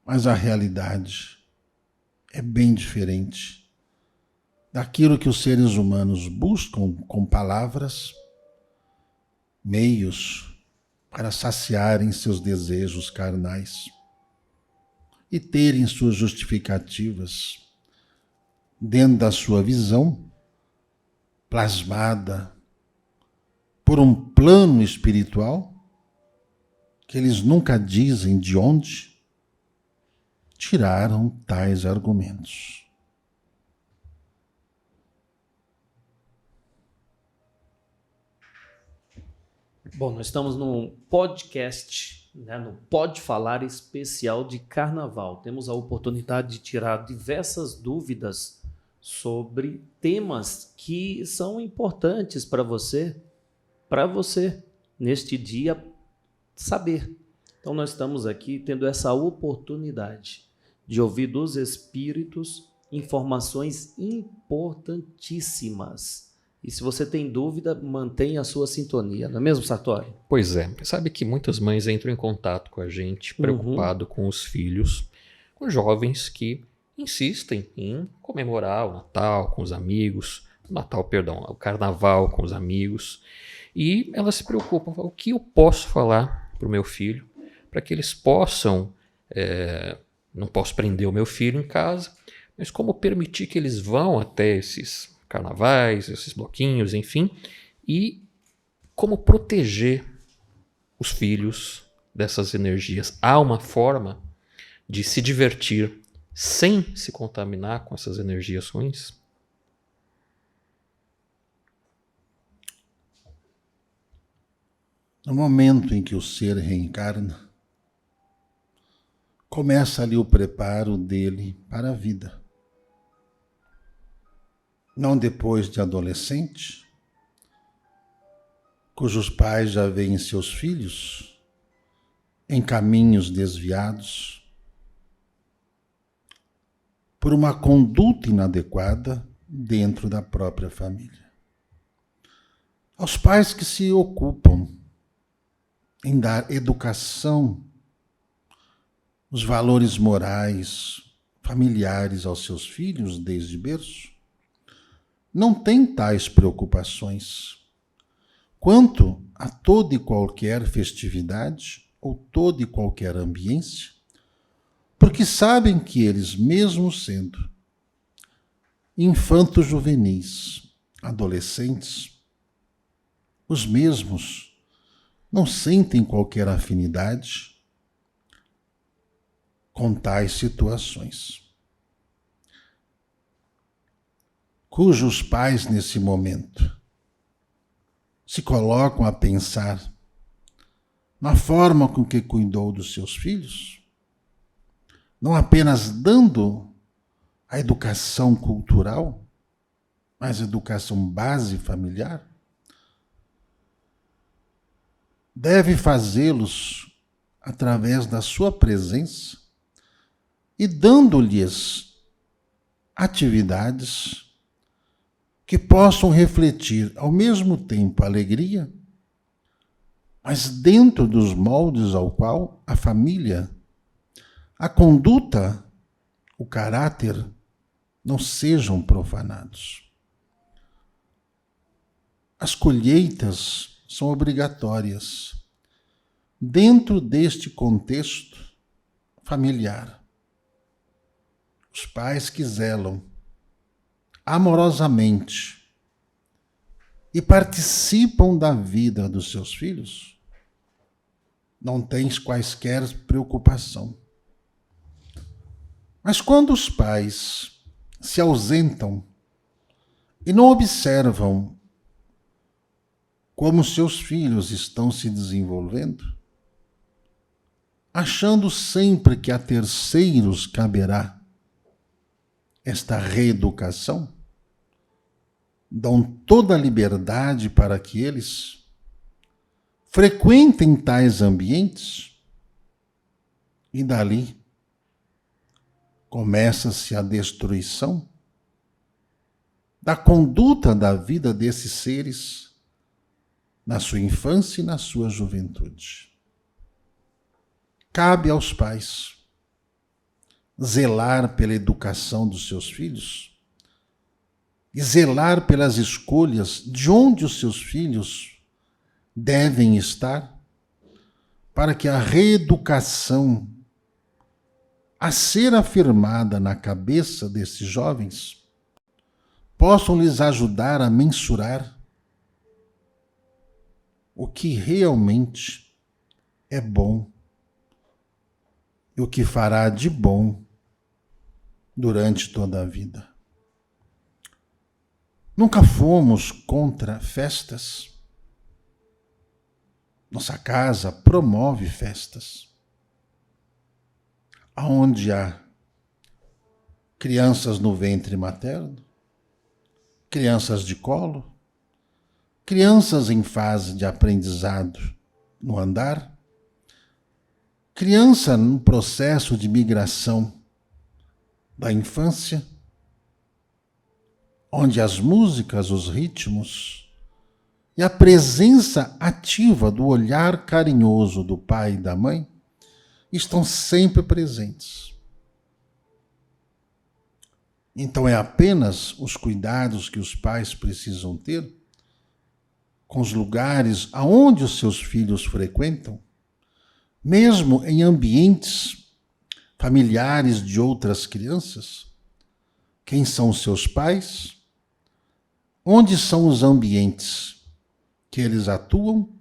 Mas a realidade é bem diferente daquilo que os seres humanos buscam com palavras, meios para saciarem seus desejos carnais e terem suas justificativas dentro da sua visão, plasmada por um plano espiritual, que eles nunca dizem de onde tiraram tais argumentos. Bom, nós estamos num podcast, no Pode Falar especial de Carnaval. Temos a oportunidade de tirar diversas dúvidas sobre temas que são importantes para você, neste dia, saber. Então nós estamos aqui tendo essa oportunidade de ouvir dos espíritos informações importantíssimas. E se você tem dúvida, mantenha a sua sintonia, não é mesmo, Sartori? Pois é. Sabe que muitas mães entram em contato com a gente, preocupado com os filhos, com jovens que insistem em comemorar o Natal com os amigos, o Carnaval com os amigos. E elas se preocupam, o que eu posso falar para o meu filho, para que eles possam, não posso prender o meu filho em casa, mas como permitir que eles vão até esses carnavais, esses bloquinhos, enfim, e como proteger os filhos dessas energias. Há uma forma de se divertir sem se contaminar com essas energias ruins? No momento em que o ser reencarna, começa ali o preparo dele para a vida. Não depois de adolescente, cujos pais já veem seus filhos em caminhos desviados por uma conduta inadequada dentro da própria família. Aos pais que se ocupam em dar educação, os valores morais, familiares aos seus filhos desde berço, não têm tais preocupações quanto a toda e qualquer festividade ou toda e qualquer ambiência, porque sabem que eles, mesmo sendo infantos juvenis, adolescentes, os mesmos não sentem qualquer afinidade com tais situações. Cujos pais, nesse momento, se colocam a pensar na forma com que cuidou dos seus filhos, não apenas dando a educação cultural, mas a educação base familiar, deve fazê-los através da sua presença e dando-lhes atividades que possam refletir ao mesmo tempo a alegria, mas dentro dos moldes ao qual a família, a conduta, o caráter não sejam profanados. As colheitas são obrigatórias dentro deste contexto familiar. Os pais que zelam amorosamente e participam da vida dos seus filhos, não têm quaisquer preocupação. Mas quando os pais se ausentam e não observam como seus filhos estão se desenvolvendo, achando sempre que a terceiros caberá esta reeducação, dão toda a liberdade para que eles frequentem tais ambientes e dali começa-se a destruição da conduta da vida desses seres na sua infância e na sua juventude. Cabe aos pais zelar pela educação dos seus filhos e zelar pelas escolhas de onde os seus filhos devem estar, para que a reeducação a ser afirmada na cabeça desses jovens possam lhes ajudar a mensurar o que realmente é bom e o que fará de bom durante toda a vida. Nunca fomos contra festas. Nossa casa promove festas, onde há crianças no ventre materno, crianças de colo, crianças em fase de aprendizado no andar, criança no processo de migração da infância, onde as músicas, os ritmos e a presença ativa do olhar carinhoso do pai e da mãe estão sempre presentes. Então é apenas os cuidados que os pais precisam ter com os lugares aonde os seus filhos frequentam, mesmo em ambientes familiares de outras crianças. Quem são os seus pais? Onde são os ambientes que eles atuam,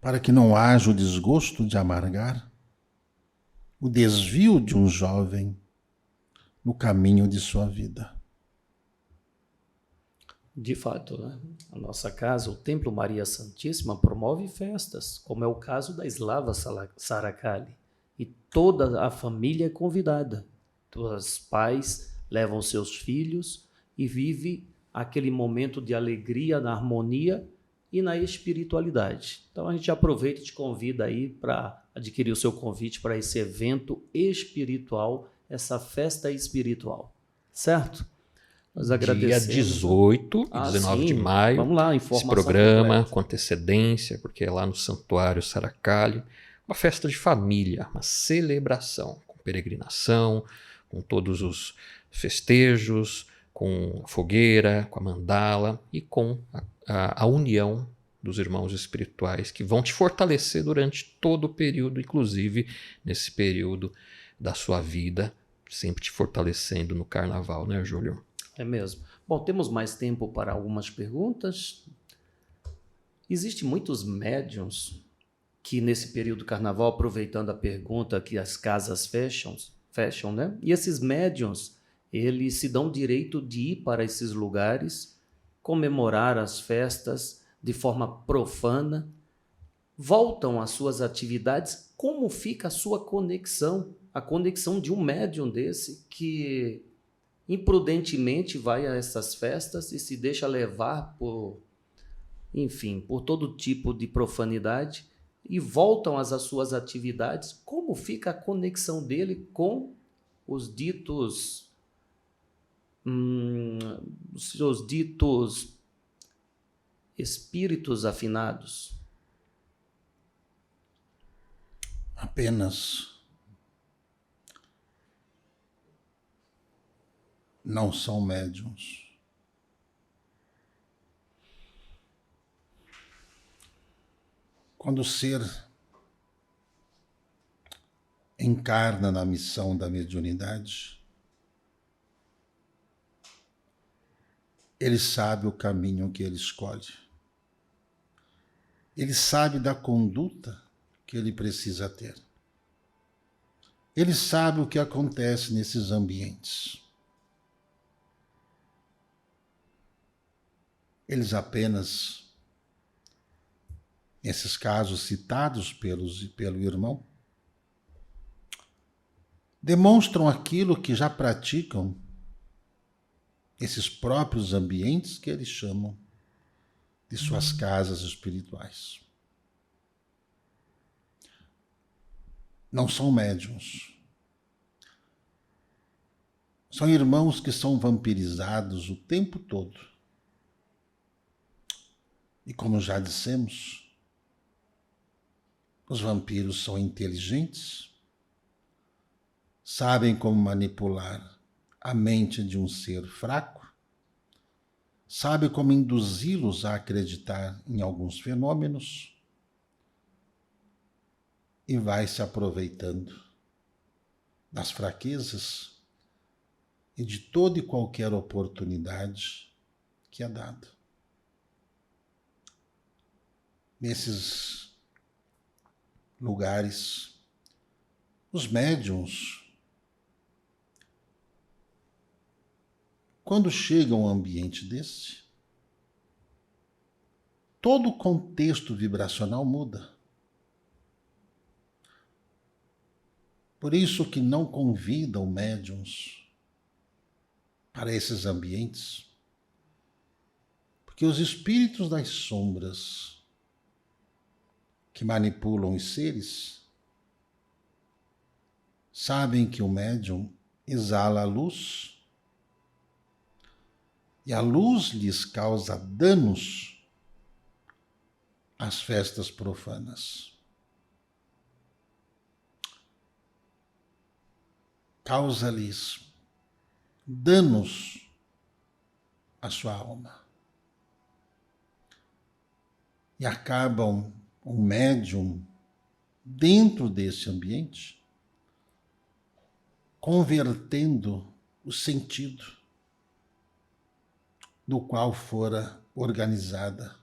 para que não haja o desgosto de amargar o desvio de um jovem no caminho de sua vida. De fato, né? A nossa casa, o Templo Maria Santíssima, promove festas, como é o caso da Slava Saracali. E toda a família é convidada. Os pais levam seus filhos e vivem aquele momento de alegria, na harmonia e na espiritualidade. Então a gente aproveita e te convida aí para adquirir o seu convite para esse evento espiritual, essa festa espiritual, certo? Nós agradecemos. Dia 18 e 19 de maio, vamos lá, esse programa com antecedência, porque é lá no Santuário Saracali, uma festa de família, uma celebração, com peregrinação, com todos os festejos, com a fogueira, com a mandala e com a união dos irmãos espirituais que vão te fortalecer durante todo o período, inclusive nesse período da sua vida, sempre te fortalecendo no carnaval, né, Júlio? É mesmo. Bom, temos mais tempo para algumas perguntas. Existem muitos médiuns que nesse período do carnaval, aproveitando a pergunta que as casas fecham, né? E esses médiuns, eles se dão direito de ir para esses lugares, comemorar as festas de forma profana, voltam às suas atividades. Como fica a sua conexão a conexão de um médium desse que imprudentemente vai a essas festas e se deixa levar por, enfim, por todo tipo de profanidade e voltam às suas atividades? Como fica a conexão dele com os ditos, os seus ditos espíritos afinados? Apenas não são médiuns. Quando o ser encarna na missão da mediunidade, ele sabe o caminho que ele escolhe. Ele sabe da conduta que ele precisa ter. Ele sabe o que acontece nesses ambientes. Eles apenas, nesses casos citados pelo irmão, demonstram aquilo que já praticam esses próprios ambientes que eles chamam de suas casas espirituais. Não são médiuns. São irmãos que são vampirizados o tempo todo. E como já dissemos, os vampiros são inteligentes, sabem como manipular a mente de um ser fraco, sabem como induzi-los a acreditar em alguns fenômenos e vai se aproveitando das fraquezas e de toda e qualquer oportunidade que é dada. Nesses lugares, os médiuns, quando chegam a um ambiente desse, todo o contexto vibracional muda. Por isso que não convidam médiuns para esses ambientes, porque os espíritos das sombras que manipulam os seres sabem que o médium exala a luz e a luz lhes causa danos às festas profanas. Causa-lhes danos à sua alma. E acabam um médium dentro desse ambiente convertendo o sentido do qual fora organizada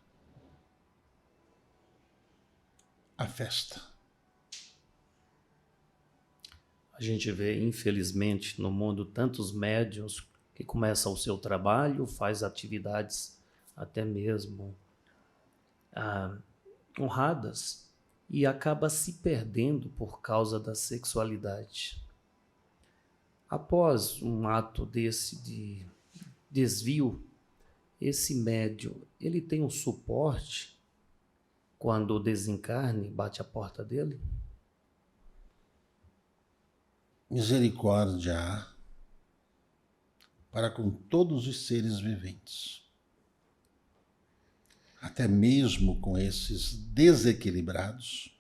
a festa. A gente vê, infelizmente, no mundo tantos médiuns que começam o seu trabalho, faz atividades até mesmo honradas e acaba se perdendo por causa da sexualidade. Após um ato desse de desvio, esse médium, ele tem um suporte quando o desencarne bate a porta dele? Misericórdia há para com todos os seres viventes, até mesmo com esses desequilibrados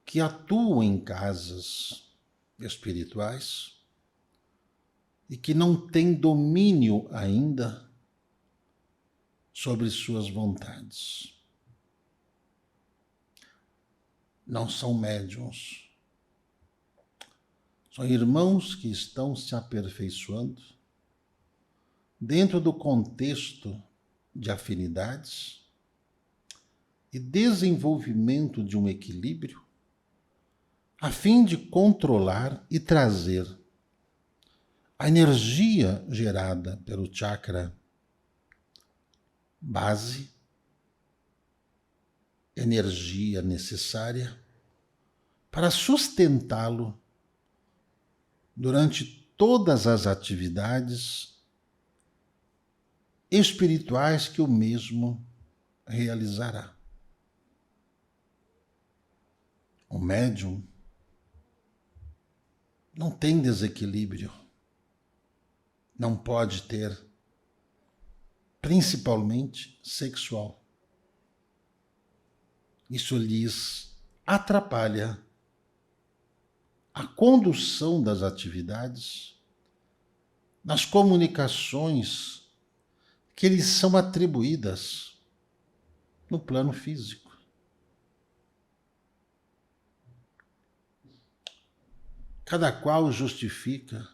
que atuam em casas espirituais e que não têm domínio ainda sobre suas vontades. Não são médiuns. São irmãos que estão se aperfeiçoando dentro do contexto de afinidades e desenvolvimento de um equilíbrio a fim de controlar e trazer a energia gerada pelo chakra base, energia necessária para sustentá-lo durante todas as atividades espirituais que o mesmo realizará. O médium não tem desequilíbrio, não pode ter, principalmente sexual. Isso lhes atrapalha a condução das atividades, nas comunicações que lhes são atribuídas no plano físico. Cada qual justifica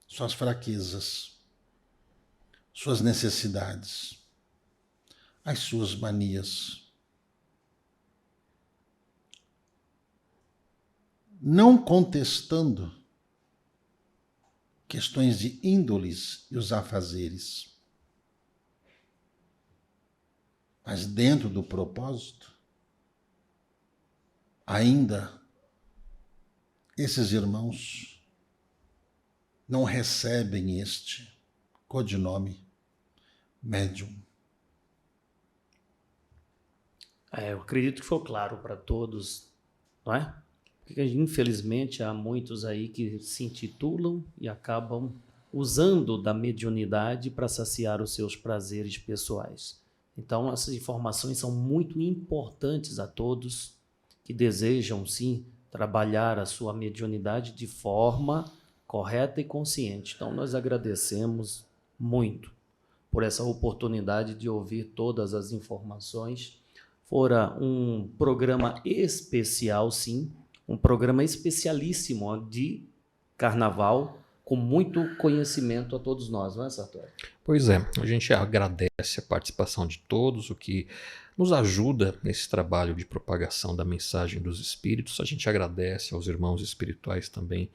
suas fraquezas, suas necessidades, as suas manias. Não contestando questões de índoles e os afazeres, mas dentro do propósito, ainda esses irmãos não recebem este codinome médium. Eu acredito que foi claro para todos, não é? Porque infelizmente há muitos aí que se intitulam e acabam usando da mediunidade para saciar os seus prazeres pessoais. Então essas informações são muito importantes a todos que desejam sim trabalhar a sua mediunidade de forma correta e consciente. Então nós agradecemos muito por essa oportunidade de ouvir todas as informações. Fora um programa especial, sim, um programa especialíssimo de carnaval, com muito conhecimento a todos nós, não é, Sartori? Pois é, a gente agradece a participação de todos, o que nos ajuda nesse trabalho de propagação da mensagem dos espíritos. A gente agradece aos irmãos espirituais também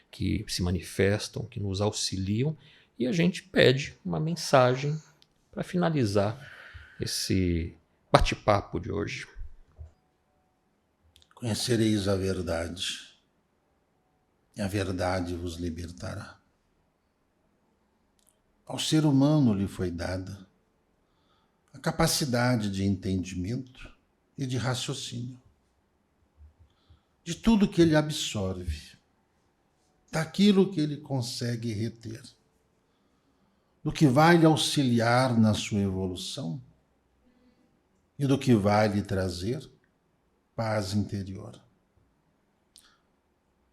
que se manifestam, que nos auxiliam, e a gente pede uma mensagem para finalizar esse bate-papo de hoje. Conhecereis a verdade, e a verdade vos libertará. Ao ser humano lhe foi dada a capacidade de entendimento e de raciocínio, de tudo que ele absorve, daquilo que ele consegue reter, do que vai lhe auxiliar na sua evolução e do que vai lhe trazer paz interior.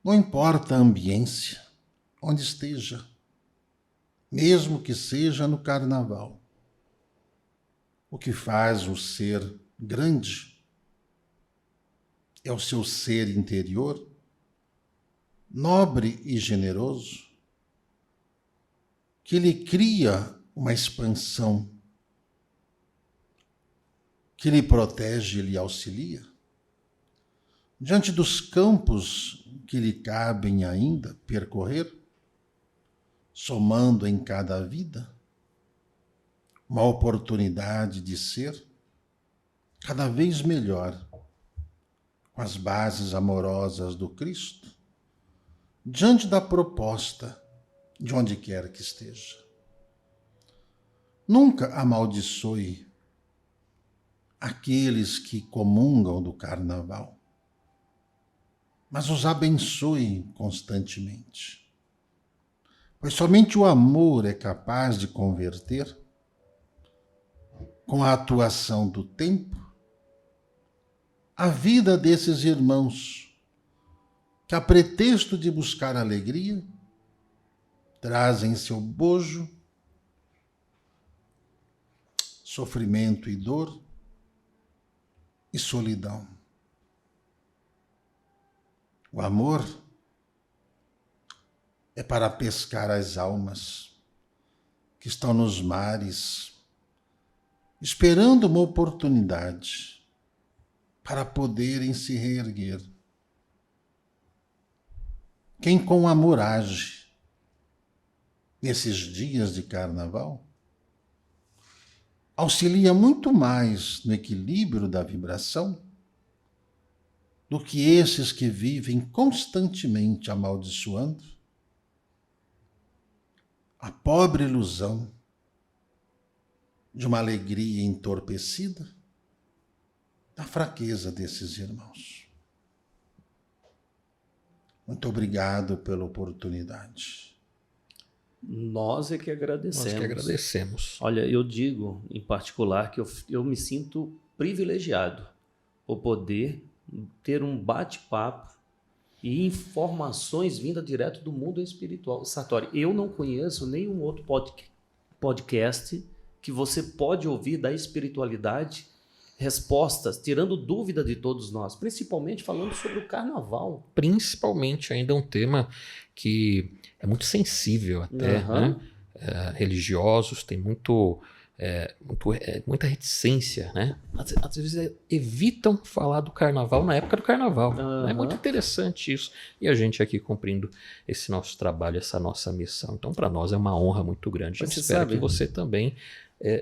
Não importa a ambiência onde esteja, mesmo que seja no carnaval. O que faz o ser grande é o seu ser interior, nobre e generoso, que lhe cria uma expansão, que lhe protege e lhe auxilia. Diante dos campos que lhe cabem ainda percorrer, somando em cada vida uma oportunidade de ser cada vez melhor, com as bases amorosas do Cristo, diante da proposta de onde quer que esteja. Nunca amaldiçoe aqueles que comungam do carnaval, mas os abençoe constantemente, pois somente o amor é capaz de converter, com a atuação do tempo, a vida desses irmãos que, a pretexto de buscar alegria, trazem seu bojo, sofrimento e dor e solidão. O amor é para pescar as almas que estão nos mares, esperando uma oportunidade para poderem se reerguer. Quem com amor age nesses dias de carnaval, auxilia muito mais no equilíbrio da vibração do que esses que vivem constantemente amaldiçoando a pobre ilusão de uma alegria entorpecida da fraqueza desses irmãos. Muito obrigado pela oportunidade. Nós é que agradecemos. Nós que agradecemos. Olha, eu digo em particular que eu me sinto privilegiado por poder ter um bate-papo e informações vindas direto do mundo espiritual. Sartori, eu não conheço nenhum outro podcast que você pode ouvir da espiritualidade, respostas, tirando dúvida de todos nós, principalmente falando sobre o carnaval. Principalmente ainda um tema que é muito sensível até, né? Religiosos têm muita reticência, né? Às vezes evitam falar do carnaval na época do carnaval. É muito interessante isso. E a gente aqui cumprindo esse nosso trabalho, essa nossa missão. Então, para nós é uma honra muito grande. Eu espero que você também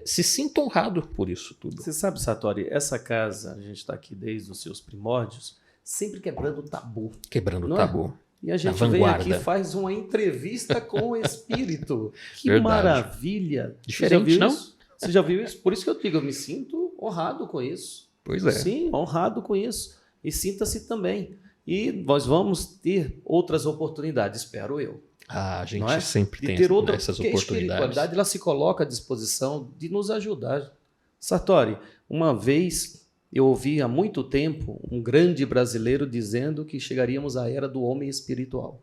se sinta honrado por isso tudo. Você sabe, Sartori, essa casa, a gente está aqui desde os seus primórdios, sempre quebrando o tabu. Quebrando o tabu. E a gente vem aqui e faz uma entrevista com o espírito. Que verdade. Maravilha! Diferente, não? Você já viu isso? Por isso que eu digo, eu me sinto honrado com isso. Pois é. Sim, honrado com isso. E sinta-se também. E nós vamos ter outras oportunidades, espero eu. A gente sempre tem essas oportunidades. A espiritualidade ela se coloca à disposição de nos ajudar. Sartori, uma vez eu ouvi há muito tempo um grande brasileiro dizendo que chegaríamos à era do homem espiritual.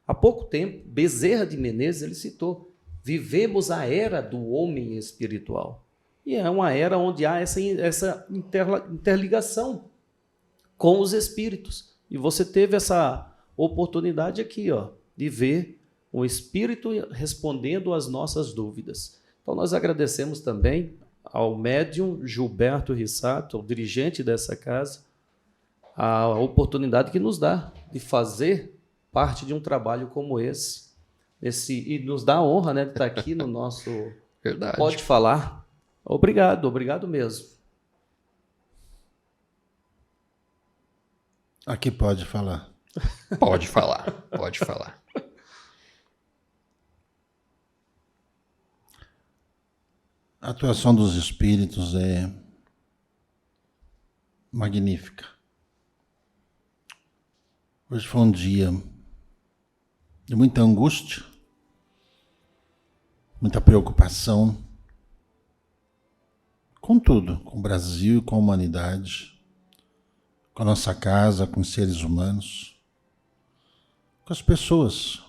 Há pouco tempo, Bezerra de Menezes ele citou: vivemos a era do homem espiritual. E é uma era onde há essa interligação com os espíritos. E você teve essa oportunidade aqui, ó, de ver o espírito respondendo às nossas dúvidas. Então nós agradecemos também ao médium Gilberto Rissato, o dirigente dessa casa, a oportunidade que nos dá de fazer parte de um trabalho como esse. E nos dá a honra, né, de estar aqui no nosso Verdade. Pode Falar. Obrigado mesmo. Aqui pode falar. Pode falar. A atuação dos espíritos é magnífica. Hoje foi um dia de muita angústia, muita preocupação com tudo, com o Brasil, com a humanidade, com a nossa casa, com os seres humanos, com as pessoas.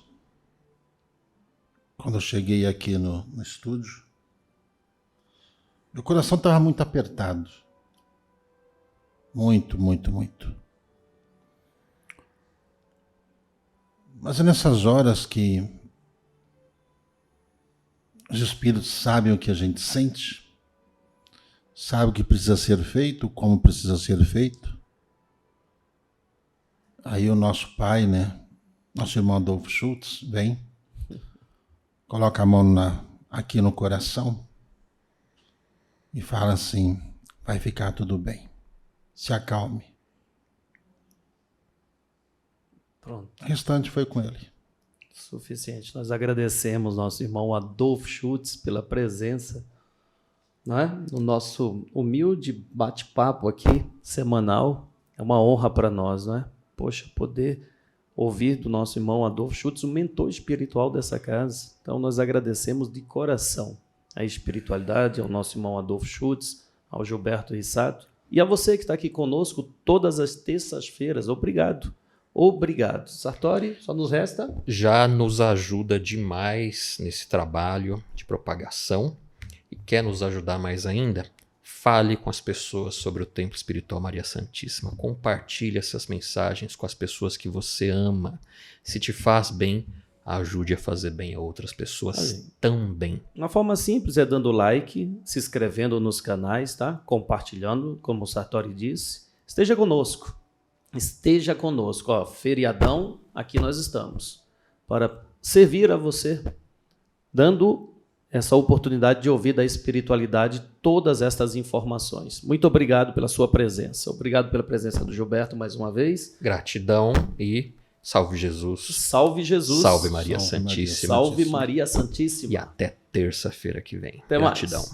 Quando eu cheguei aqui no estúdio, meu coração estava muito apertado. Muito. Mas é nessas horas que os espíritos sabem o que a gente sente, sabem o que precisa ser feito, como precisa ser feito. Aí o nosso pai, né, nosso irmão Adolfo Schultz, vem, coloca a mão aqui no coração e fala assim: vai ficar tudo bem, se acalme. Pronto. O restante foi com ele. Suficiente. Nós agradecemos nosso irmão Adolfo Schultz pela presença, né, no nosso humilde bate-papo aqui, semanal. É uma honra para nós, não é? Poxa, poder ouvir do nosso irmão Adolfo Schultz, o mentor espiritual dessa casa. Então nós agradecemos de coração a espiritualidade, ao nosso irmão Adolfo Schultz, ao Gilberto Rissato e a você que está aqui conosco todas as terças-feiras. Obrigado. Sartori, só nos resta... Já nos ajuda demais nesse trabalho de propagação e quer nos ajudar mais ainda? Fale com as pessoas sobre o Templo Espiritual Maria Santíssima. Compartilhe essas mensagens com as pessoas que você ama. Se te faz bem, ajude a fazer bem a outras pessoas também. Uma forma simples é dando like, se inscrevendo nos canais, tá? Compartilhando, como o Sartori disse. Esteja conosco. Ó, feriadão, aqui nós estamos para servir a você, dando essa oportunidade de ouvir da espiritualidade todas estas informações. Muito obrigado pela sua presença. Obrigado pela presença do Gilberto mais uma vez. Gratidão e salve Jesus. Salve Jesus. Salve Maria Salve Santíssima. Salve Maria Santíssima. E até terça-feira que vem. Até mais. Gratidão.